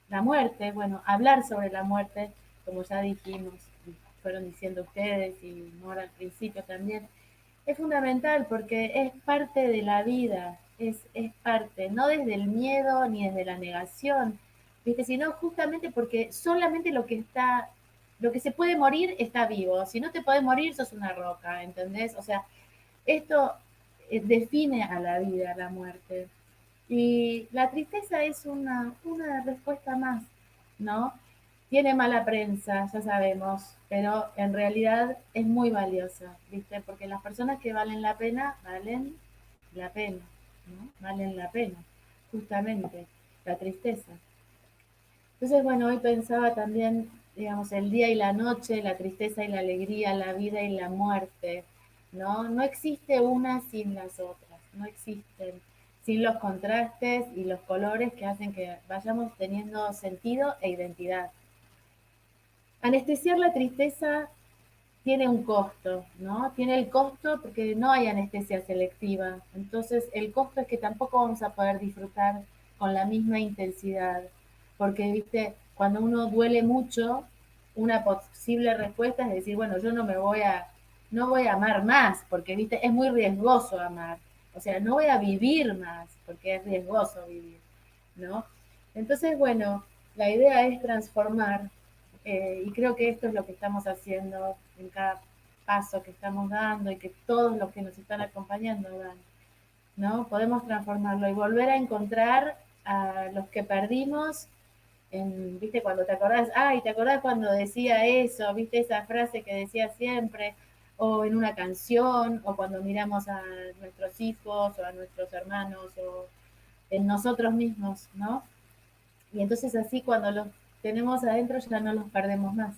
la muerte, bueno, hablar sobre la muerte, como ya dijimos, fueron diciendo ustedes y Mora al principio también, es fundamental porque es parte de la vida, es parte, no desde el miedo ni desde la negación, ¿viste? Sino justamente porque solamente lo que se puede morir está vivo. Si no te podés morir, sos una roca, ¿entendés? O sea, esto define a la vida, a la muerte. Y la tristeza es una respuesta más, ¿no? Tiene mala prensa, ya sabemos, pero en realidad es muy valiosa, ¿viste? Porque las personas que valen la pena, ¿no? Valen la pena, justamente, la tristeza. Entonces, bueno, hoy pensaba también, digamos, el día y la noche, la tristeza y la alegría, la vida y la muerte, ¿no? No existe una sin las otras, no existen sin los contrastes y los colores que hacen que vayamos teniendo sentido e identidad. Anestesiar la tristeza tiene un costo, ¿no? Tiene el costo porque no hay anestesia selectiva. Entonces, el costo es que tampoco vamos a poder disfrutar con la misma intensidad. Porque, viste, cuando uno duele mucho, una posible respuesta es decir, bueno, yo no voy a amar más, porque, viste, es muy riesgoso amar. O sea, no voy a vivir más, porque es riesgoso vivir, ¿no? Entonces, bueno, la idea es transformar y creo que esto es lo que estamos haciendo en cada paso que estamos dando y que todos los que nos están acompañando dan, ¿no? Podemos transformarlo y volver a encontrar a los que perdimos, ¿viste? Cuando te acordás, ay, ¿te acordás cuando decía eso? ¿Viste esa frase que decía siempre? O en una canción, o cuando miramos a nuestros hijos, o a nuestros hermanos, o en nosotros mismos, ¿no? Y entonces así cuando los tenemos adentro ya no los perdemos más.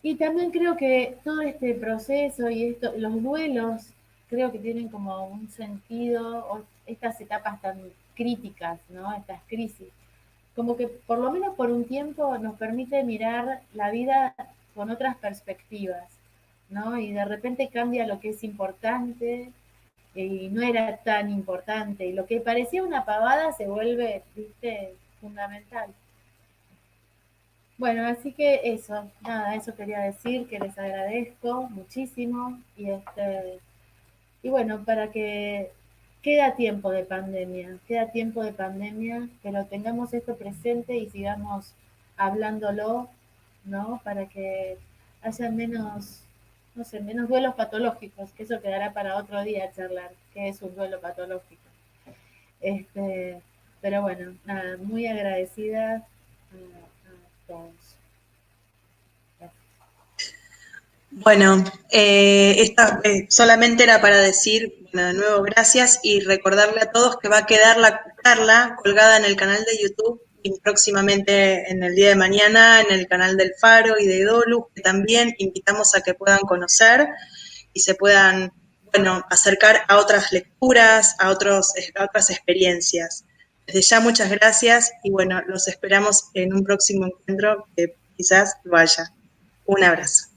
Y también creo que todo este proceso y los duelos, creo que tienen como un sentido, o estas etapas tan críticas, ¿no? Estas crisis, como que por lo menos por un tiempo nos permite mirar la vida con otras perspectivas, ¿no? Y de repente cambia lo que es importante y no era tan importante, y lo que parecía una pavada se vuelve, viste, fundamental. Bueno, así que eso, nada, eso quería decir, que les agradezco muchísimo y bueno, para que queda tiempo de pandemia, pero tengamos esto presente y sigamos hablándolo, ¿no? Para que haya menos, no sé, menos duelos patológicos, que eso quedará para otro día charlar, que es un duelo patológico. Este, pero bueno, nada, muy agradecida a todos. Bueno, solamente era para decir, bueno, de nuevo gracias y recordarle a todos que va a quedar la charla colgada en el canal de YouTube y próximamente en el día de mañana en el canal del Faro y de Idolu, que también invitamos a que puedan conocer y se puedan, bueno, acercar a otras lecturas, a otras experiencias. Desde ya muchas gracias y bueno, los esperamos en un próximo encuentro que quizás vaya. Un abrazo.